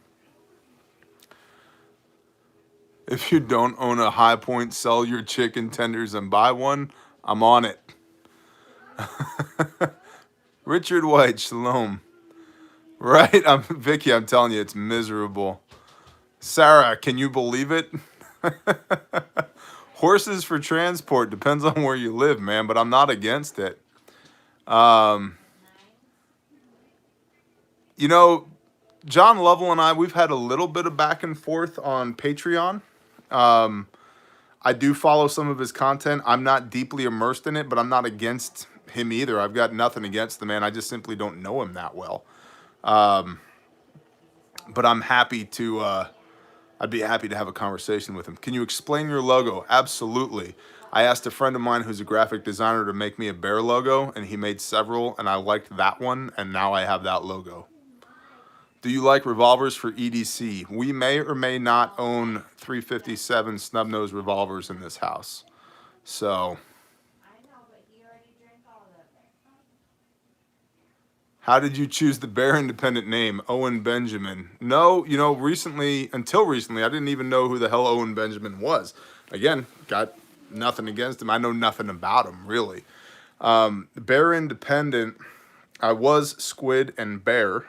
If you don't own a High Point, sell your chicken tenders and buy one. I'm on it. Richard White, shalom. Right? Vicky, I'm telling you, it's miserable. Sarah, can you believe it? Horses for transport depends on where you live, man, but I'm not against it. You know, John Lovell and I, we've had a little bit of back and forth on Patreon. I do follow some of his content. I'm not deeply immersed in it, but I'm not against him either. I've got nothing against the man. I just simply don't know him that well. But I'm happy to, I'd be happy to have a conversation with him. Can you explain your logo? Absolutely. I asked a friend of mine who's a graphic designer to make me a bear logo, and he made several, and I liked that one, and now I have that logo. Do you like revolvers for EDC? We may or may not own 357 snub-nose revolvers in this house. So, how did you choose the Bear Independent name, Owen Benjamin? No, you know, until recently, I didn't even know who the hell Owen Benjamin was. Again, got nothing against him. I know nothing about him, really. Bear Independent, I was Squid and Bear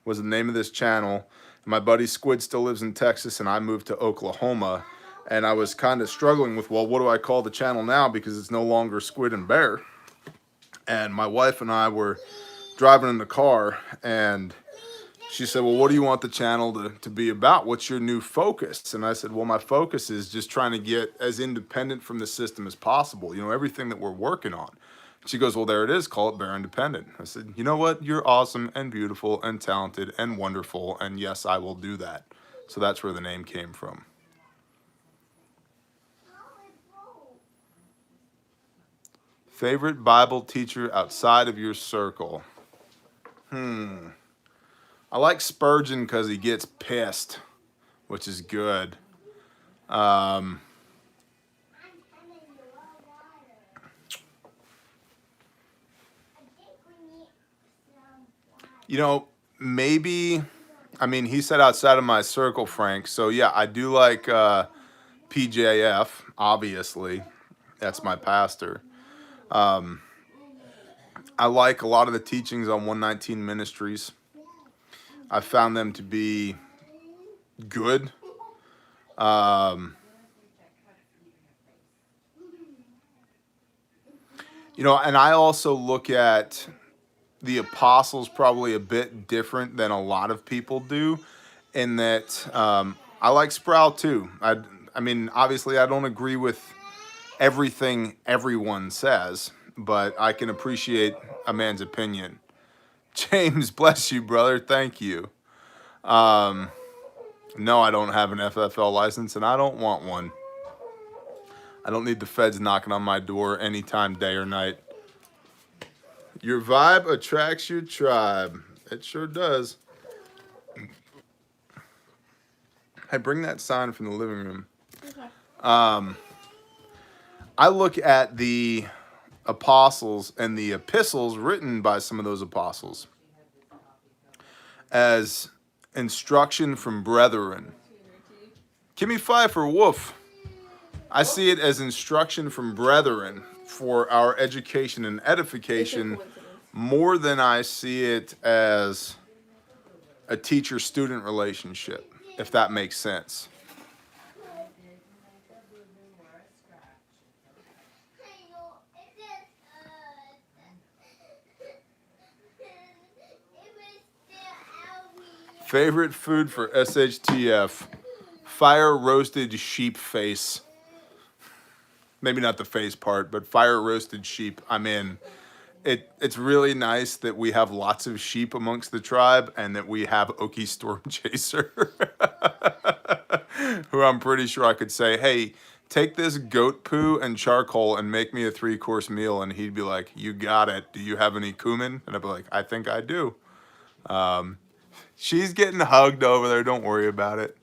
was the name of this channel. My buddy Squid still lives in Texas, and I moved to Oklahoma. And I was kind of struggling with, well, what do I call the channel now? Because it's no longer Squid and Bear. And my wife and I were driving in the car, and she said, well, what do you want the channel to be about? What's your new focus? And I said, well, my focus is just trying to get as independent from the system as possible. You know, everything that we're working on. She goes, well, there it is. Call it Bear Independent. I said, you know what? You're awesome and beautiful and talented and wonderful. And yes, I will do that. So that's where the name came from. Favorite Bible teacher outside of your circle? I like Spurgeon because he gets pissed, which is good. You know, maybe, I mean, he said outside of my circle, Frank. So, yeah, I do like PJF, obviously. That's my pastor. I like a lot of the teachings on 119 Ministries. I found them to be good. You know, and I also look at the apostles probably a bit different than a lot of people do, in that I like Sproul too. I mean, obviously I don't agree with everything everyone says, but I can appreciate a man's opinion. James, bless you, brother. Thank you. No, I don't have an FFL license, and I don't want one. I don't need the feds knocking on my door anytime, day or night. Your vibe attracts your tribe. It sure does. Hey, bring that sign from the living room. Okay. I look at the apostles and the epistles written by some of those apostles as instruction from brethren. Kimmy Pfeiffer, woof. I see it as instruction from brethren for our education and edification more than I see it as a teacher-student relationship, if that makes sense. Favorite food for SHTF? Fire roasted sheep face. Maybe not the face part, but fire roasted sheep. I'm in. It's really nice that we have lots of sheep amongst the tribe, and that we have Okie Storm Chaser, who I'm pretty sure I could say, hey, take this goat poo and charcoal and make me a 3-course meal. And he'd be like, you got it. Do you have any cumin? And I'd be like, I think I do. She's getting hugged over there. Don't worry about it.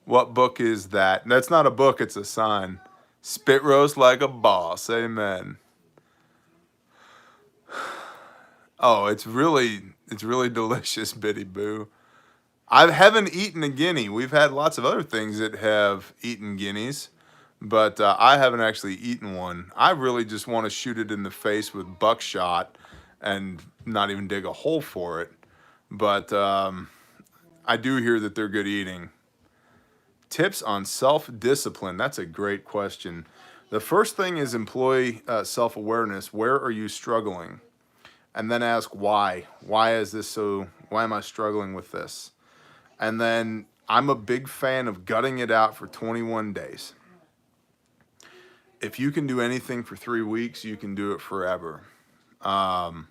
What book is that? That's not a book. It's a sign. Spit roast like a boss. Amen. Oh, it's really delicious, Biddy Boo. I haven't eaten a guinea. We've had lots of other things that have eaten guineas, but I haven't actually eaten one. I really just want to shoot it in the face with buckshot and not even dig a hole for it. But I do hear that they're good eating. Tips on self-discipline. That's a great question. The first thing is employ self-awareness. Where are you struggling? And then ask why. Why is this so? Why am I struggling with this? And then I'm a big fan of gutting it out for 21 days. If you can do anything for 3 weeks, you can do it forever. I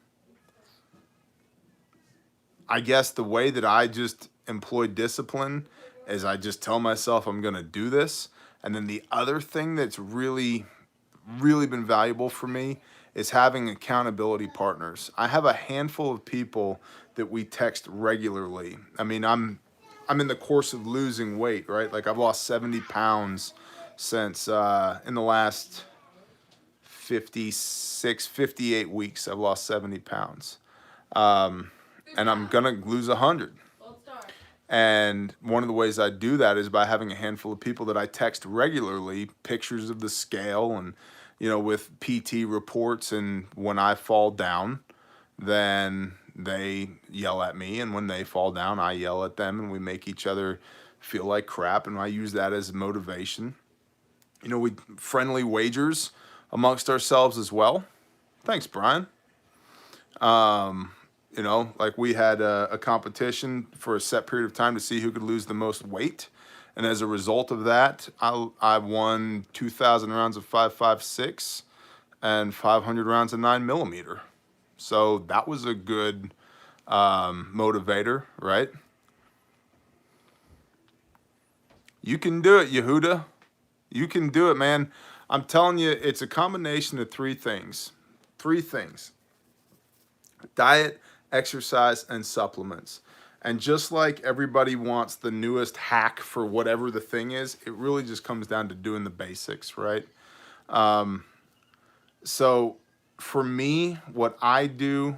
guess the way that I just employ discipline is I just tell myself I'm going to do this. And then the other thing that's really been valuable for me is having accountability partners. I have a handful of people that we text regularly. I mean, I'm in the course of losing weight, right? Like I've lost 70 pounds since in the last 58 weeks, I've lost 70 pounds. And I'm going to lose 100. And one of the ways I do that is by having a handful of people that I text regularly, pictures of the scale and, you know, with PT reports. And when I fall down, then they yell at me. And when they fall down, I yell at them and we make each other feel like crap. And I use that as motivation. You know, we friendly wagers amongst ourselves as well. Thanks, Brian. You know, like we had a competition for a set period of time to see who could lose the most weight. And as a result of that, I won 2,000 rounds of 5.56 and 500 rounds of 9mm. So that was a good motivator, right? You can do it, Yehuda. You can do it, man. I'm telling you, it's a combination of three things. Diet, exercise, and supplements. And just like everybody wants the newest hack for whatever the thing is, it really just comes down to doing the basics, right? So for me, what I do,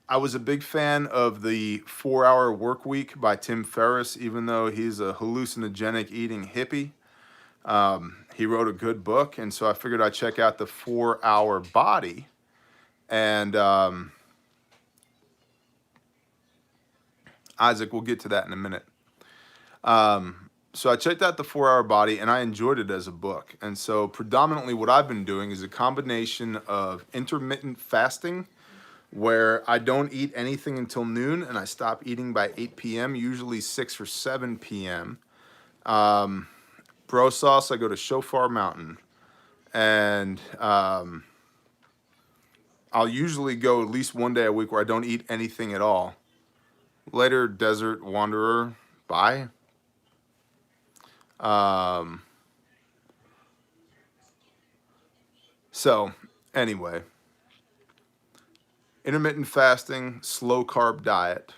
I was a big fan of the 4-Hour Work Week by Tim Ferriss, even though he's a hallucinogenic eating hippie. He wrote a good book, and so I figured I'd check out the 4-Hour Body. And Isaac, we'll get to that in a minute. So I checked out the 4-Hour Body, and I enjoyed it as a book. And so predominantly what I've been doing is a combination of intermittent fasting, where I don't eat anything until noon, and I stop eating by 8 p.m., usually 6 or 7 p.m. Bro sauce, I go to Shofar Mountain. And I'll usually go at least one day a week where I don't eat anything at all. Later, Desert Wanderer, bye. So, anyway. Intermittent fasting, slow carb diet.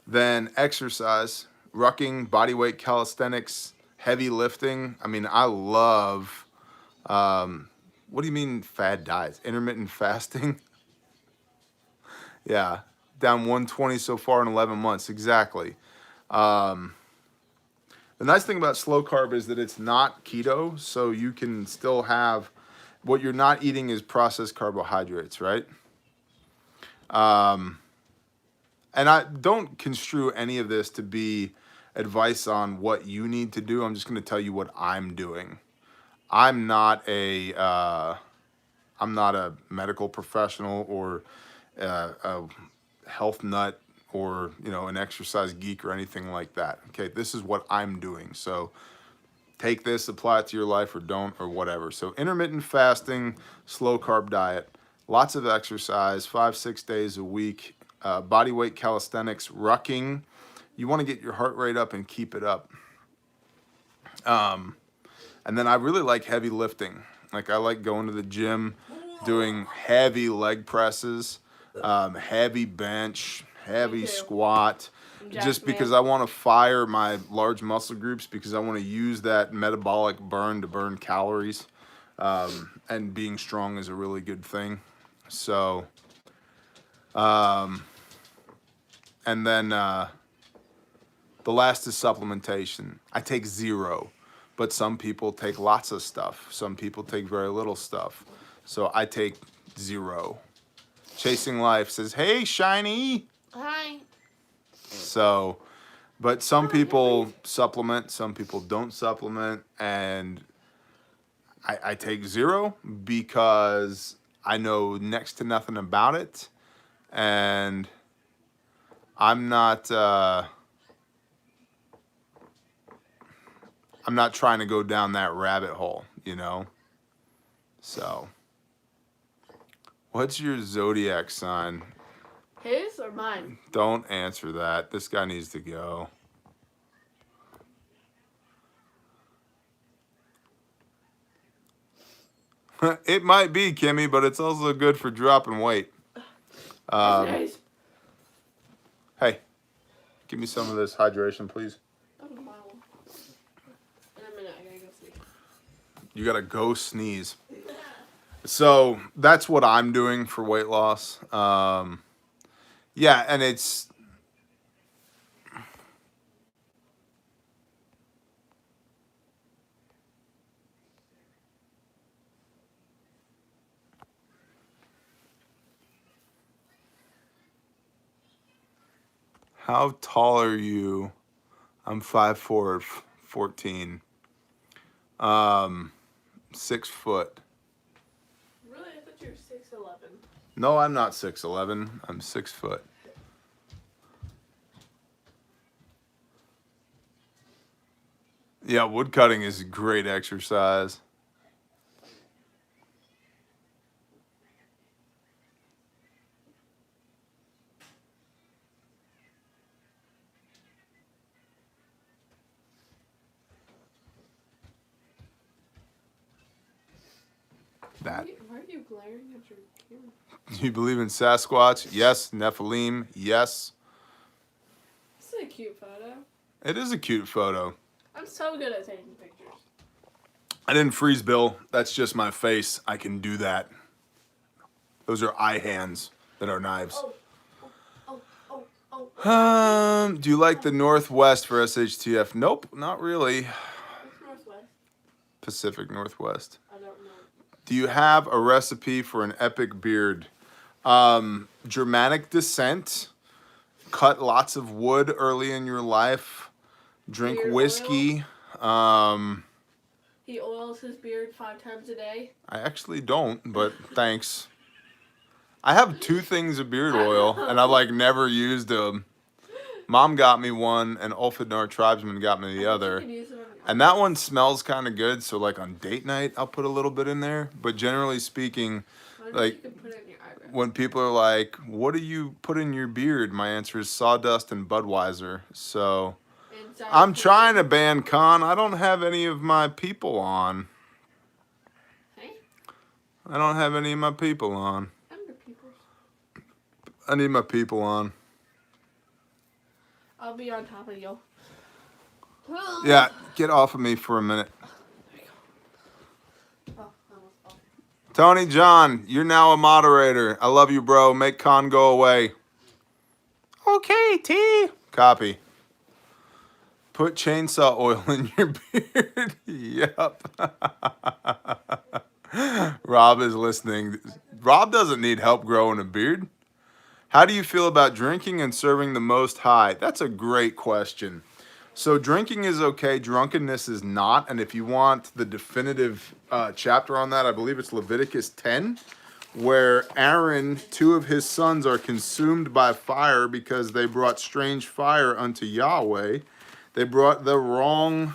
Then exercise, rucking, bodyweight calisthenics, heavy lifting. I mean, I love, what do you mean fad diets? Intermittent fasting? Yeah, down 120 so far in 11 months, exactly. The nice thing about slow carb is that it's not keto, so you can still have, what you're not eating is processed carbohydrates, right? And I don't construe any of this to be advice on what you need to do. I'm just going to tell you what I'm doing. I'm not a medical professional or a health nut or, you know, an exercise geek or anything like that. Okay, this is what I'm doing. So take this, apply it to your life or don't or whatever. So intermittent fasting, slow carb diet, lots of exercise, 5-6 days a week, bodyweight calisthenics, rucking. You want to get your heart rate up and keep it up. And then I really like heavy lifting. Like I like going to the gym, doing heavy leg presses. heavy bench, heavy Me too. squat, Jack just because man. I want to fire my large muscle groups because I want to use that metabolic burn to burn calories. And being strong is a really good thing. So, and then the last is supplementation. I take 0, but some people take lots of stuff. Some people take very little stuff. So I take 0. Chasing Life says, "Hey, Shiny." Hi. So, but some people supplement, some people don't supplement, and I take 0 because I know next to nothing about it, and I'm not trying to go down that rabbit hole, you know? So, what's your zodiac sign? His or mine? Don't answer that. This guy needs to go. It might be, Kimmy, but it's also good for dropping weight. Nice. Hey, give me some of this hydration, please. Oh, wow. In a minute, I gotta go sleep. You gotta go sneeze. So that's what I'm doing for weight loss. Yeah, and it's how tall are you? I'm 5'4", 14. 6 foot. Really? I thought you were 6'11". No, I'm not 6'11". I'm 6 foot. Yeah, wood cutting is great exercise. That. Why are you glaring at your camera? Do you believe in Sasquatch? Yes. Nephilim? Yes. This is a cute photo. It is a cute photo. I'm so good at taking pictures. I didn't freeze, Bill. That's just my face. I can do that. Those are eye hands that are knives. Do you like the Northwest for SHTF? Nope, not really. What's Northwest? Pacific Northwest. I don't know. Do you have a recipe for an epic beard? Germanic descent. Cut lots of wood early in your life. Drink Beard whiskey. He oils his beard 5 times a day. I actually don't, but thanks. I have 2 things of beard oil, and I've like never used them. Mom got me one, and Ulfidnar Tribesman got me the other. And that one smells kind of good, so like on date night, I'll put a little bit in there. But generally speaking, like you can put it in your eyebrow. when people are like, "What do you put in your beard?" My answer is sawdust and Budweiser. So I'm trying to ban con. I don't have any of my people on. Hey? I don't have any of my people on. I'm your peoples. I need my people on. I'll be on top of you. Yeah, get off of me for a minute. Oh, almost off. Tony John, you're now a moderator. I love you, bro. Make con go away. Okay, T. Copy. Put chainsaw oil in your beard. Yep. Rob is listening. Rob doesn't need help growing a beard. How do you feel about drinking and serving the Most High? That's a great question. So drinking is okay. Drunkenness is not. And if you want the definitive chapter on that, I believe it's Leviticus 10, where Aaron, 2 of his sons are consumed by fire because they brought strange fire unto Yahweh. They brought the wrong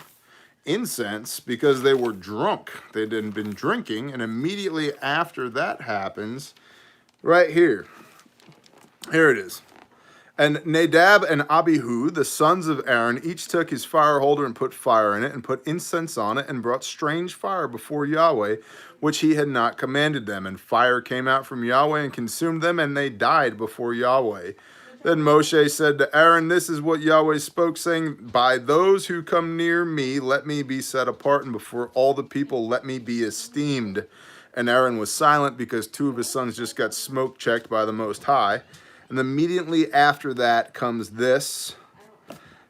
incense because they were drunk. They hadn't been drinking. And immediately after that happens, right here. Here it is. And Nadab and Abihu, the sons of Aaron, each took his fire holder and put fire in it and put incense on it and brought strange fire before Yahweh, which he had not commanded them. And fire came out from Yahweh and consumed them, and they died before Yahweh. Then Moshe said to Aaron, this is what Yahweh spoke, saying, by those who come near me, let me be set apart, and before all the people, let me be esteemed. And Aaron was silent because two of his sons just got smoke checked by the Most High. And immediately after that comes this.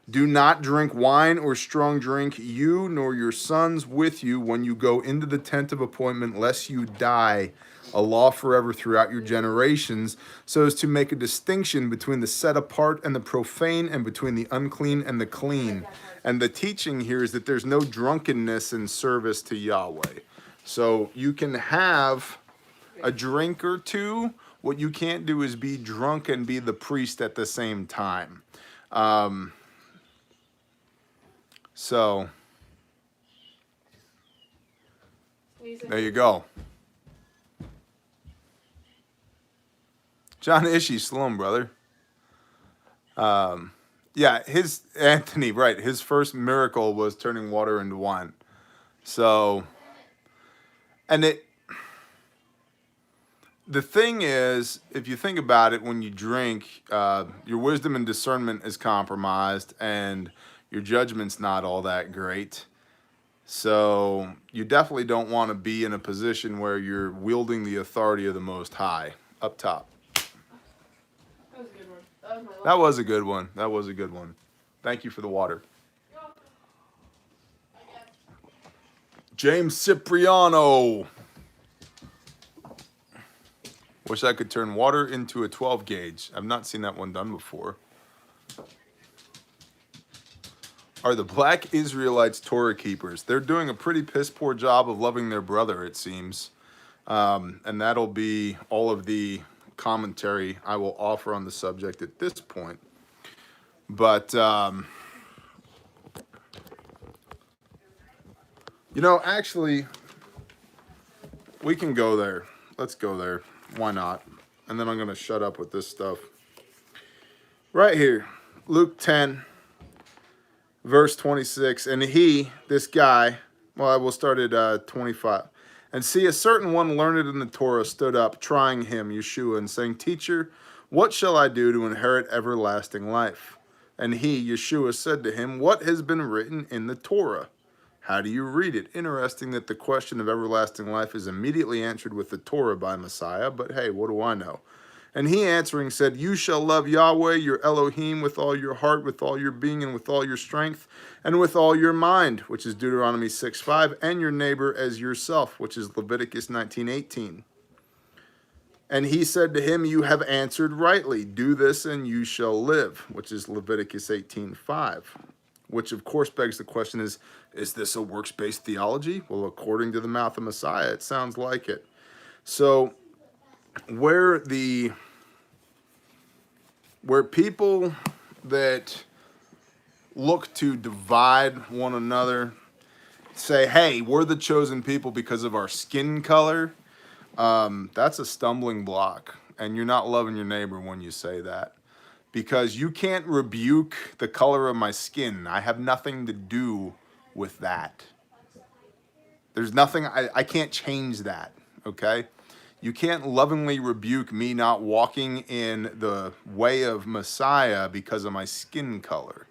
Do not drink wine or strong drink, you nor your sons with you, when you go into the tent of appointment, lest you die, a law forever throughout your generations, so as to make a distinction between the set apart and the profane, and between the unclean and the clean. And the teaching here is that there's no drunkenness in service to Yahweh. So you can have a drink or two. What you can't do is be drunk and be the priest at the same time. So there you go. John Ishii, Shalom, brother. Yeah, Anthony, right. His first miracle was turning water into wine. So, and the thing is, if you think about it, when you drink, your wisdom and discernment is compromised, and your judgment's not all that great. So you definitely don't want to be in a position where you're wielding the authority of the Most High up top. That was a good one. That was my last That was a good one. That was a good one. Thank you for the water. James Cipriano. Wish I could turn water into a 12 gauge. I've not seen that one done before. Are the black Israelites Torah keepers? They're doing a pretty piss poor job of loving their brother, it seems. And that'll be all of the commentary I will offer on the subject at this point. But, you know, actually, we can go there. Let's go there. Why not? And then I'm going to shut up with this stuff. Right here, Luke 10. Verse 26, and he, this guy, well, I will start at 25. And see, a certain one learned in the Torah stood up, trying him, Yeshua, and saying, Teacher, what shall I do to inherit everlasting life? And he, Yeshua, said to him, what has been written in the Torah? How do you read it? Interesting that the question of everlasting life is immediately answered with the Torah by Messiah, but hey, what do I know? And he answering said, you shall love Yahweh, your Elohim, with all your heart, with all your being, and with all your strength, and with all your mind, which is Deuteronomy 6:5, and your neighbor as yourself, which is Leviticus 19:18. And he said to him, you have answered rightly. Do this, and you shall live, which is Leviticus 18:5. Which, of course, begs the question is this a works-based theology? Well, according to the mouth of Messiah, it sounds like it. So, where people that look to divide one another say, hey, we're the chosen people because of our skin color, that's a stumbling block. And you're not loving your neighbor when you say that. Because you can't rebuke the color of my skin. I have nothing to do with that. There's nothing, I can't change that, okay? You can't lovingly rebuke me not walking in the way of Messiah because of my skin color.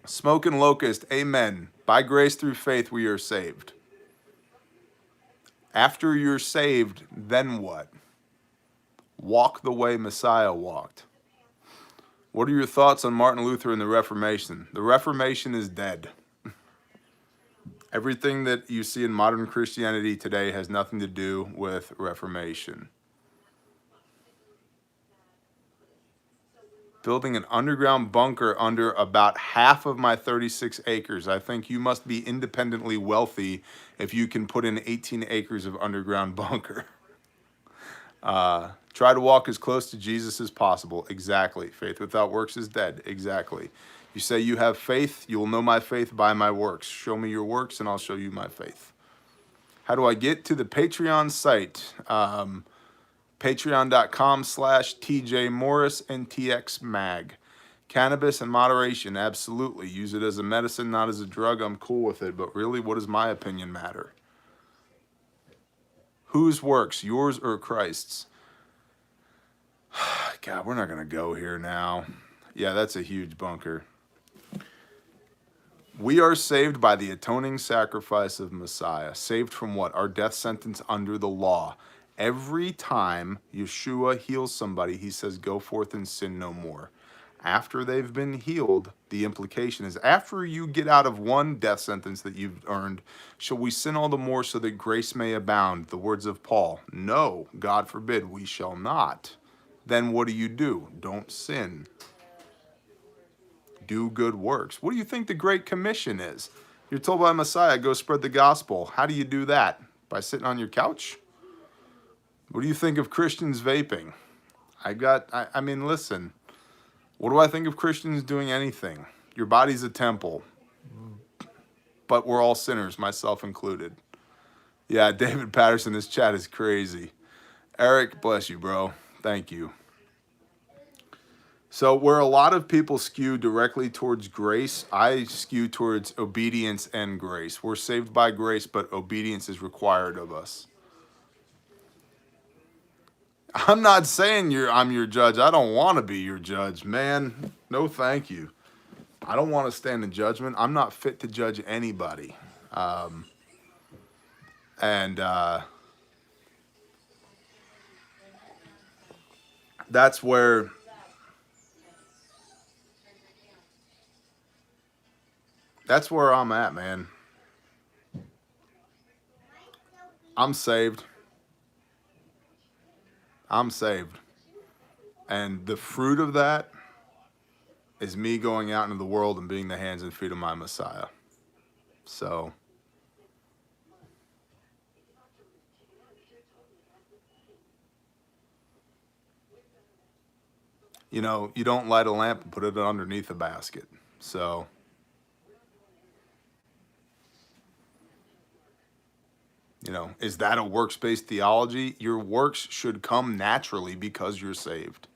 Smoke and locust, amen. By grace through faith we are saved. After you're saved, then what? Walk the way Messiah walked. What are your thoughts on Martin Luther and the Reformation? The Reformation is dead. Everything that you see in modern Christianity today has nothing to do with Reformation. Building an underground bunker under about half of my 36 acres. I think you must be independently wealthy if you can put in 18 acres of underground bunker. Try to walk as close to Jesus as possible. Exactly. Faith without works is dead. Exactly. You say you have faith, you will know my faith by my works. Show me your works and I'll show you my faith. How do I get to the Patreon site? Patreon.com/TJ Morris and TX Mag. Cannabis in moderation, absolutely. Use it as a medicine, not as a drug. I'm cool with it. But really, what does my opinion matter? Whose works, yours or Christ's? God, we're not going to go here now. Yeah, that's a huge bunker. We are saved by the atoning sacrifice of Messiah. Saved from what? Our death sentence under the law. Every time Yeshua heals somebody, he says, go forth and sin no more. After they've been healed, the implication is after you get out of one death sentence that you've earned, shall we sin all the more so that grace may abound? The words of Paul. No, God forbid, we shall not. Then what do? Don't sin. Do good works. What do you think the Great Commission is? You're told by Messiah, go spread the gospel. How do you do that? By sitting on your couch? What do you think of Christians vaping? I mean, listen. What do I think of Christians doing anything? Your body's a temple. But we're all sinners, myself included. Yeah, David Patterson, this chat is crazy. Eric, bless you, bro. Thank you. So where a lot of people skew directly towards grace, I skew towards obedience and grace. We're saved by grace, but obedience is required of us. I'm not saying I'm your judge. I don't want to be your judge, man. No, thank you. I don't want to stand in judgment. I'm not fit to judge anybody. That's where I'm at, man. I'm saved. And the fruit of that is me going out into the world and being the hands and feet of my Messiah. So, you know, you don't light a lamp and put it underneath a basket. So, you know, is that a works-based theology? Your works should come naturally because you're saved.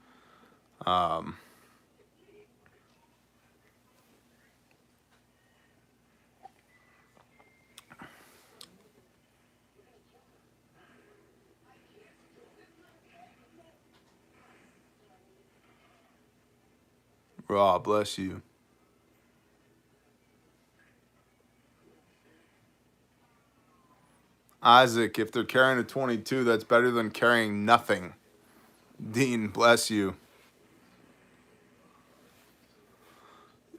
Rob, bless you. Isaac, if they're carrying a 22, that's better than carrying nothing. Dean, bless you.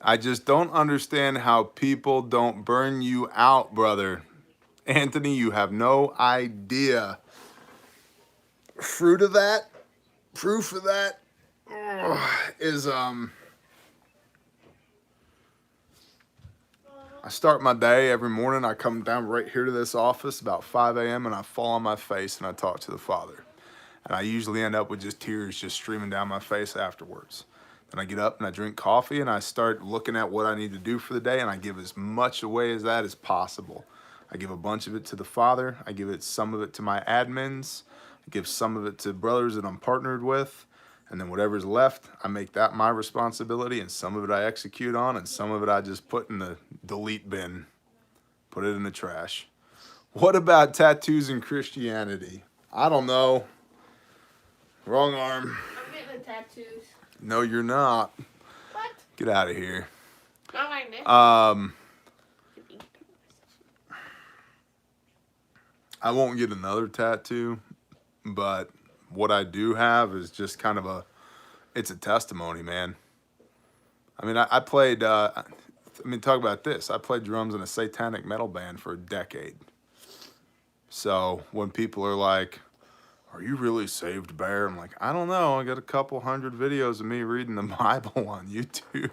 I just don't understand how people don't burn you out, brother. Anthony, you have no idea. Proof of that is I start my day every morning. I come down right here to this office about 5 a.m. and I fall on my face and I talk to the Father. And I usually end up with just tears just streaming down my face afterwards. Then I get up and I drink coffee and I start looking at what I need to do for the day, and I give as much away as that as possible. I give a bunch of it to the Father. I give some of it to my admins. I give some of it to brothers that I'm partnered with. And then whatever's left, I make that my responsibility, and some of it I execute on, and some of it I just put in the delete bin, put it in the trash. What about tattoos in Christianity? I don't know. Wrong arm. I'm getting the tattoos. No, you're not. What? Get out of here. Not like this. I won't get another tattoo, but what I do have is just kind of it's a testimony, man. I mean, I played, talk about this. I played drums in a satanic metal band for a decade. So when people are like, are you really saved, Bear? I'm like, I don't know. I got a couple hundred videos of me reading the Bible on YouTube.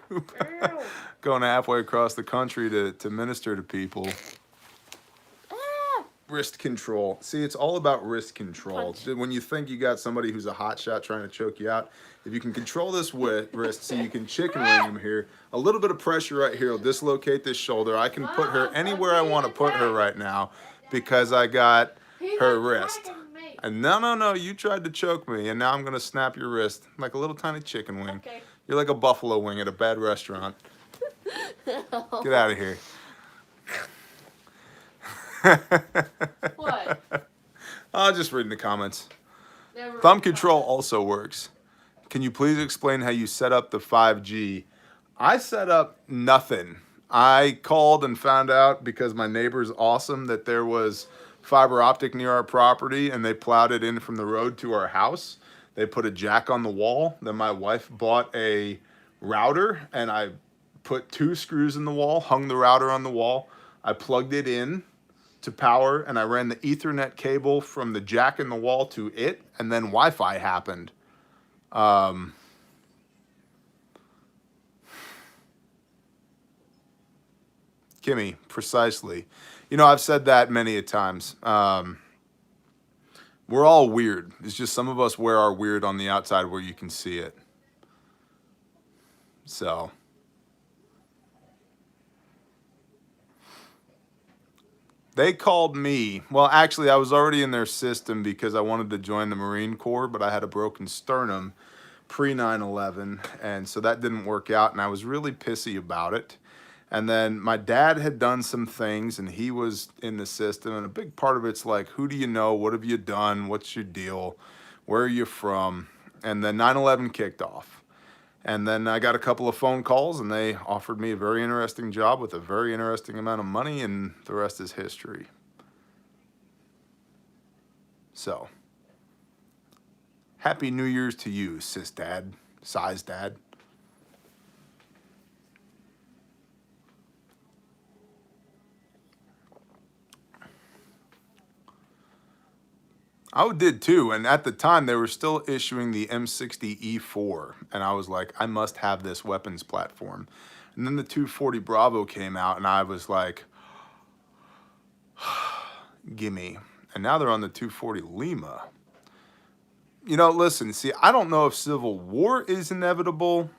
Going halfway across the country to minister to people. Wrist control. See, it's all about wrist control. When you think you got somebody who's a hot shot trying to choke you out, if you can control this wrist so you can chicken wing him here, a little bit of pressure right here will dislocate this shoulder. I can put her anywhere I want to put her right now because I got her wrist. And no, you tried to choke me, and now I'm gonna snap your wrist like a little tiny chicken wing. Okay. You're like a buffalo wing at a bad restaurant. Get out of here. What? I'll just read in the comments. Never Thumb mind. control also works. Can you please explain how you set up the 5G? I set up nothing. I called and found out because my neighbor's awesome that there was fiber optic near our property, and they plowed it in from the road to our house. They put a jack on the wall. Then my wife bought a router, and I put 2 screws in the wall, hung the router on the wall. I plugged it in to power, and I ran the Ethernet cable from the jack in the wall to it, and then Wi-Fi happened. Kimmy, precisely. You know, I've said that many a times. We're all weird. It's just some of us wear our weird on the outside where you can see it. So. They called me. Well, actually, I was already in their system because I wanted to join the Marine Corps, but I had a broken sternum pre 9/11, and so that didn't work out, and I was really pissy about it. And then my dad had done some things, and he was in the system, and a big part of it's like, who do you know? What have you done? What's your deal? Where are you from? And then 9/11 kicked off. And then I got a couple of phone calls, and they offered me a very interesting job with a very interesting amount of money, and the rest is history. So, Happy New Year's to you, sis dad, size dad. I did too, and at the time they were still issuing the M60E4, and I was like, I must have this weapons platform. And then the 240 Bravo came out, and I was like, gimme. And now they're on the 240 Lima. You know, listen, see, I don't know if civil war is inevitable.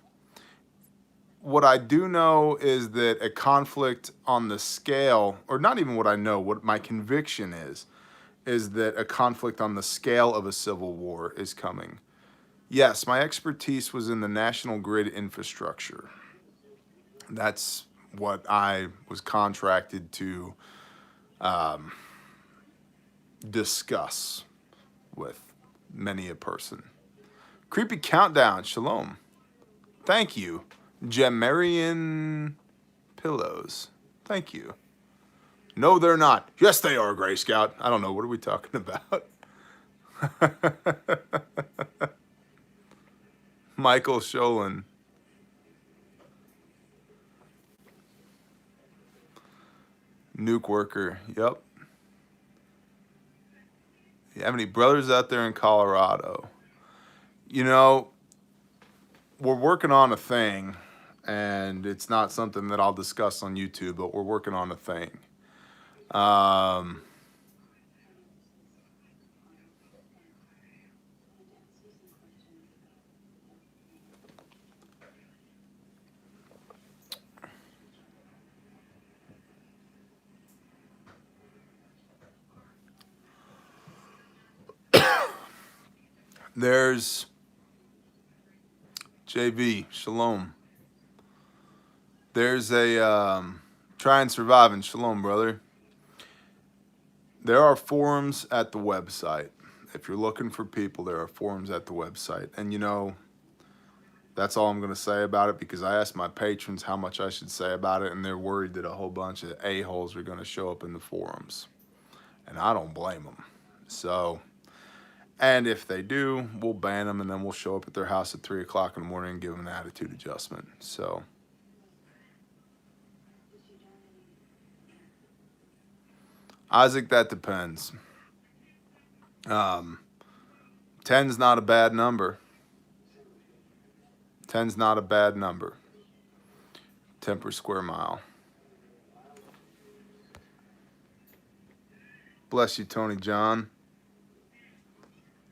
What I do know is that a conflict on the scale, or not even what I know, what my conviction is that a conflict on the scale of a civil war is coming. Yes, my expertise was in the national grid infrastructure. That's what I was contracted to discuss with many a person. Creepy Countdown, shalom. Thank you. Gemarian Pillows, thank you. No, they're not. Yes, they are, Gray Scout. I don't know. What are we talking about? Michael Sholin. Nuke worker. Yep. You have any brothers out there in Colorado? You know, we're working on a thing, and it's not something that I'll discuss on YouTube, but we're working on a thing. There's JV, shalom. There's a try and survive in shalom, brother. There are forums at the website. If you're looking for people, there are forums at the website. And you know, that's all I'm going to say about it, because I asked my patrons how much I should say about it, and they're worried that a whole bunch of a-holes are going to show up in the forums. And I don't blame them. So, and if they do, we'll ban them, and then we'll show up at their house at 3 o'clock in the morning and give them an attitude adjustment. So, Isaac, that depends. 10's not a bad number. 10's not a bad number. 10 per square mile. Bless you, Tony John.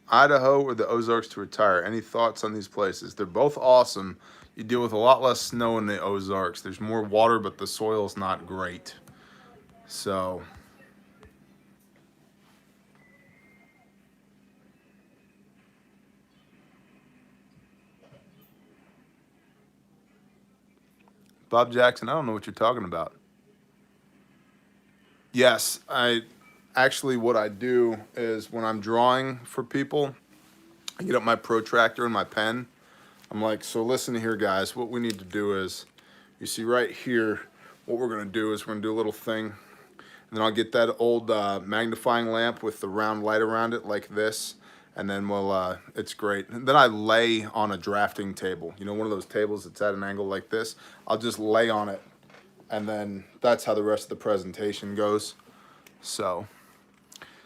Idaho or the Ozarks to retire? Any thoughts on these places? They're both awesome. You deal with a lot less snow in the Ozarks. There's more water, but the soil's not great. So, Bob Jackson, I don't know what you're talking about. Yes, what I do is when I'm drawing for people, I get up my protractor and my pen. I'm like, so listen here, guys. What we need to do is, you see right here, what we're going to do is we're going to do a little thing. And then I'll get that old magnifying lamp with the round light around it like this. And then it's great. And then I lay on a drafting table. You know, one of those tables that's at an angle like this. I'll just lay on it. And then that's how the rest of the presentation goes. So,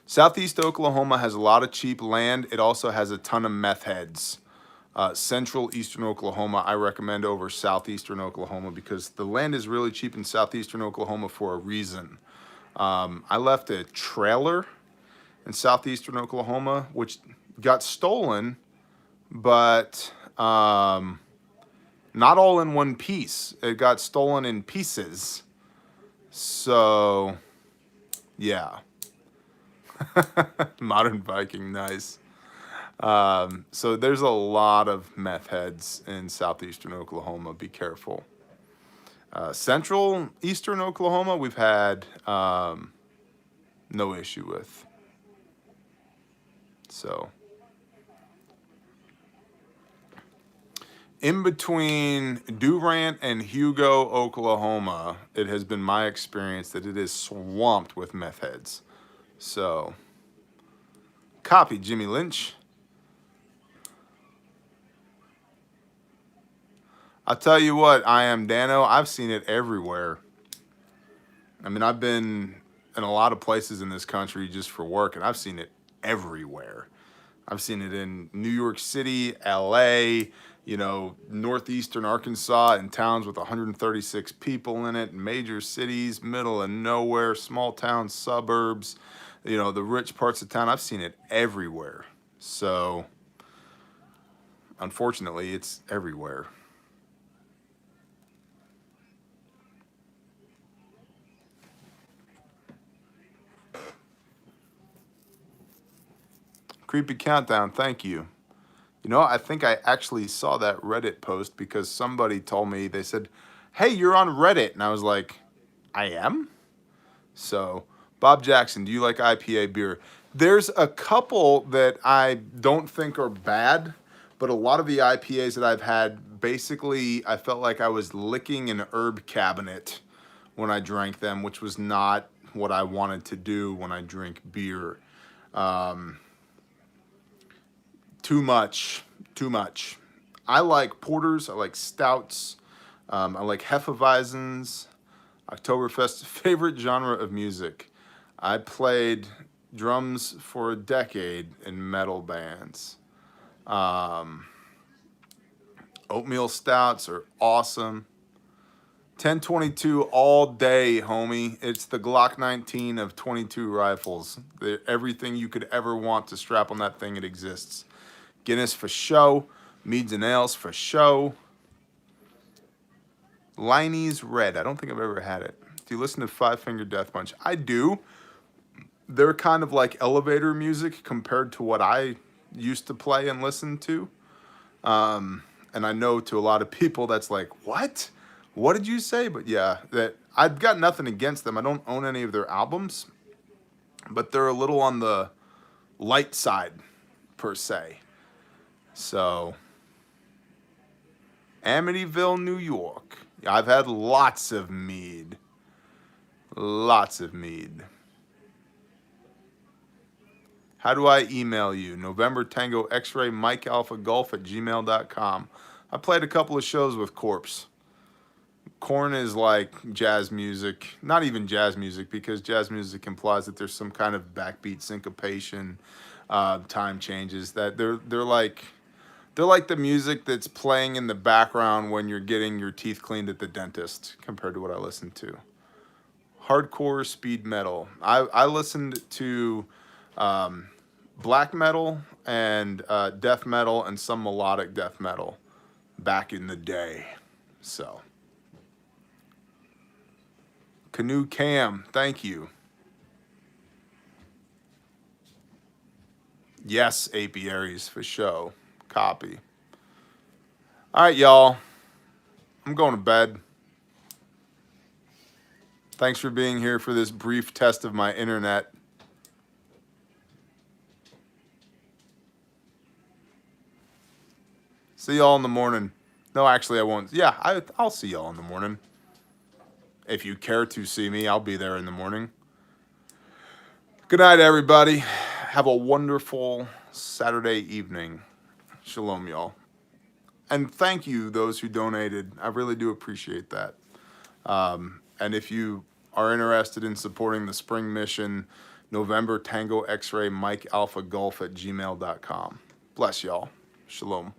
Southeast Oklahoma has a lot of cheap land. It also has a ton of meth heads. Central Eastern Oklahoma, I recommend over Southeastern Oklahoma because the land is really cheap in Southeastern Oklahoma for a reason. I left a trailer in Southeastern Oklahoma, which got stolen, but not all in one piece. It got stolen in pieces. So, yeah. Modern Viking, nice. So there's a lot of meth heads in Southeastern Oklahoma. Be careful. Central Eastern Oklahoma, we've had no issue with. So, in between Durant and Hugo, Oklahoma, it has been my experience that it is swamped with meth heads. So, copy, Jimmy Lynch. I'll tell you what, I am Dano. I've seen it everywhere. I mean, I've been in a lot of places in this country just for work, and I've seen it everywhere. I've seen it in New York City, LA, you know, northeastern Arkansas, in towns with 136 people in it, major cities, middle of nowhere, small towns, suburbs, you know, the rich parts of town. I've seen it everywhere. So, unfortunately, it's everywhere. Creepy Countdown, thank you. You know, I think I actually saw that Reddit post because somebody told me, they said, hey, you're on Reddit. And I was like, I am? So, Bob Jackson, do you like IPA beer? There's a couple that I don't think are bad, but a lot of the IPAs that I've had, basically, I felt like I was licking an herb cabinet when I drank them, which was not what I wanted to do when I drink beer. Too much. I like porters, I like stouts, I like Hefeweizens, Oktoberfest, favorite genre of music. I played drums for a decade in metal bands. Oatmeal stouts are awesome. 1022 all day, homie. It's the Glock 19 of 22 rifles. Everything you could ever want to strap on that thing, it exists. Guinness for show. Meads and ales for show. Liney's Red. I don't think I've ever had it. Do you listen to Five Finger Death Punch? I do. They're kind of like elevator music compared to what I used to play and listen to. And I know to a lot of people that's like, what? What did you say? But yeah, that I've got nothing against them. I don't own any of their albums, but they're a little on the light side, per se. So, Amityville, New York. I've had lots of mead. Lots of mead. How do I email you? November Tango X-Ray Mike Alpha Golf at gmail.com. I played a couple of shows with Corpse. Korn is like jazz music. Not even jazz music, because jazz music implies that there's some kind of backbeat syncopation, time changes. That they're like the music that's playing in the background when you're getting your teeth cleaned at the dentist, compared to what I listen to. Hardcore speed metal. I listened to black metal and death metal and some melodic death metal back in the day. So, Canoe Cam, thank you. Yes, apiaries for show. Copy. All right, y'all. I'm going to bed. Thanks for being here for this brief test of my internet. See y'all in the morning. No, actually, I won't. Yeah, I'll see y'all in the morning. If you care to see me, I'll be there in the morning. Good night, everybody. Have a wonderful Saturday evening. Shalom, y'all. And thank you, those who donated. I really do appreciate that. And if you are interested in supporting the spring mission, November Tango X-Ray Mike Alpha Golf at gmail.com. Bless y'all. Shalom.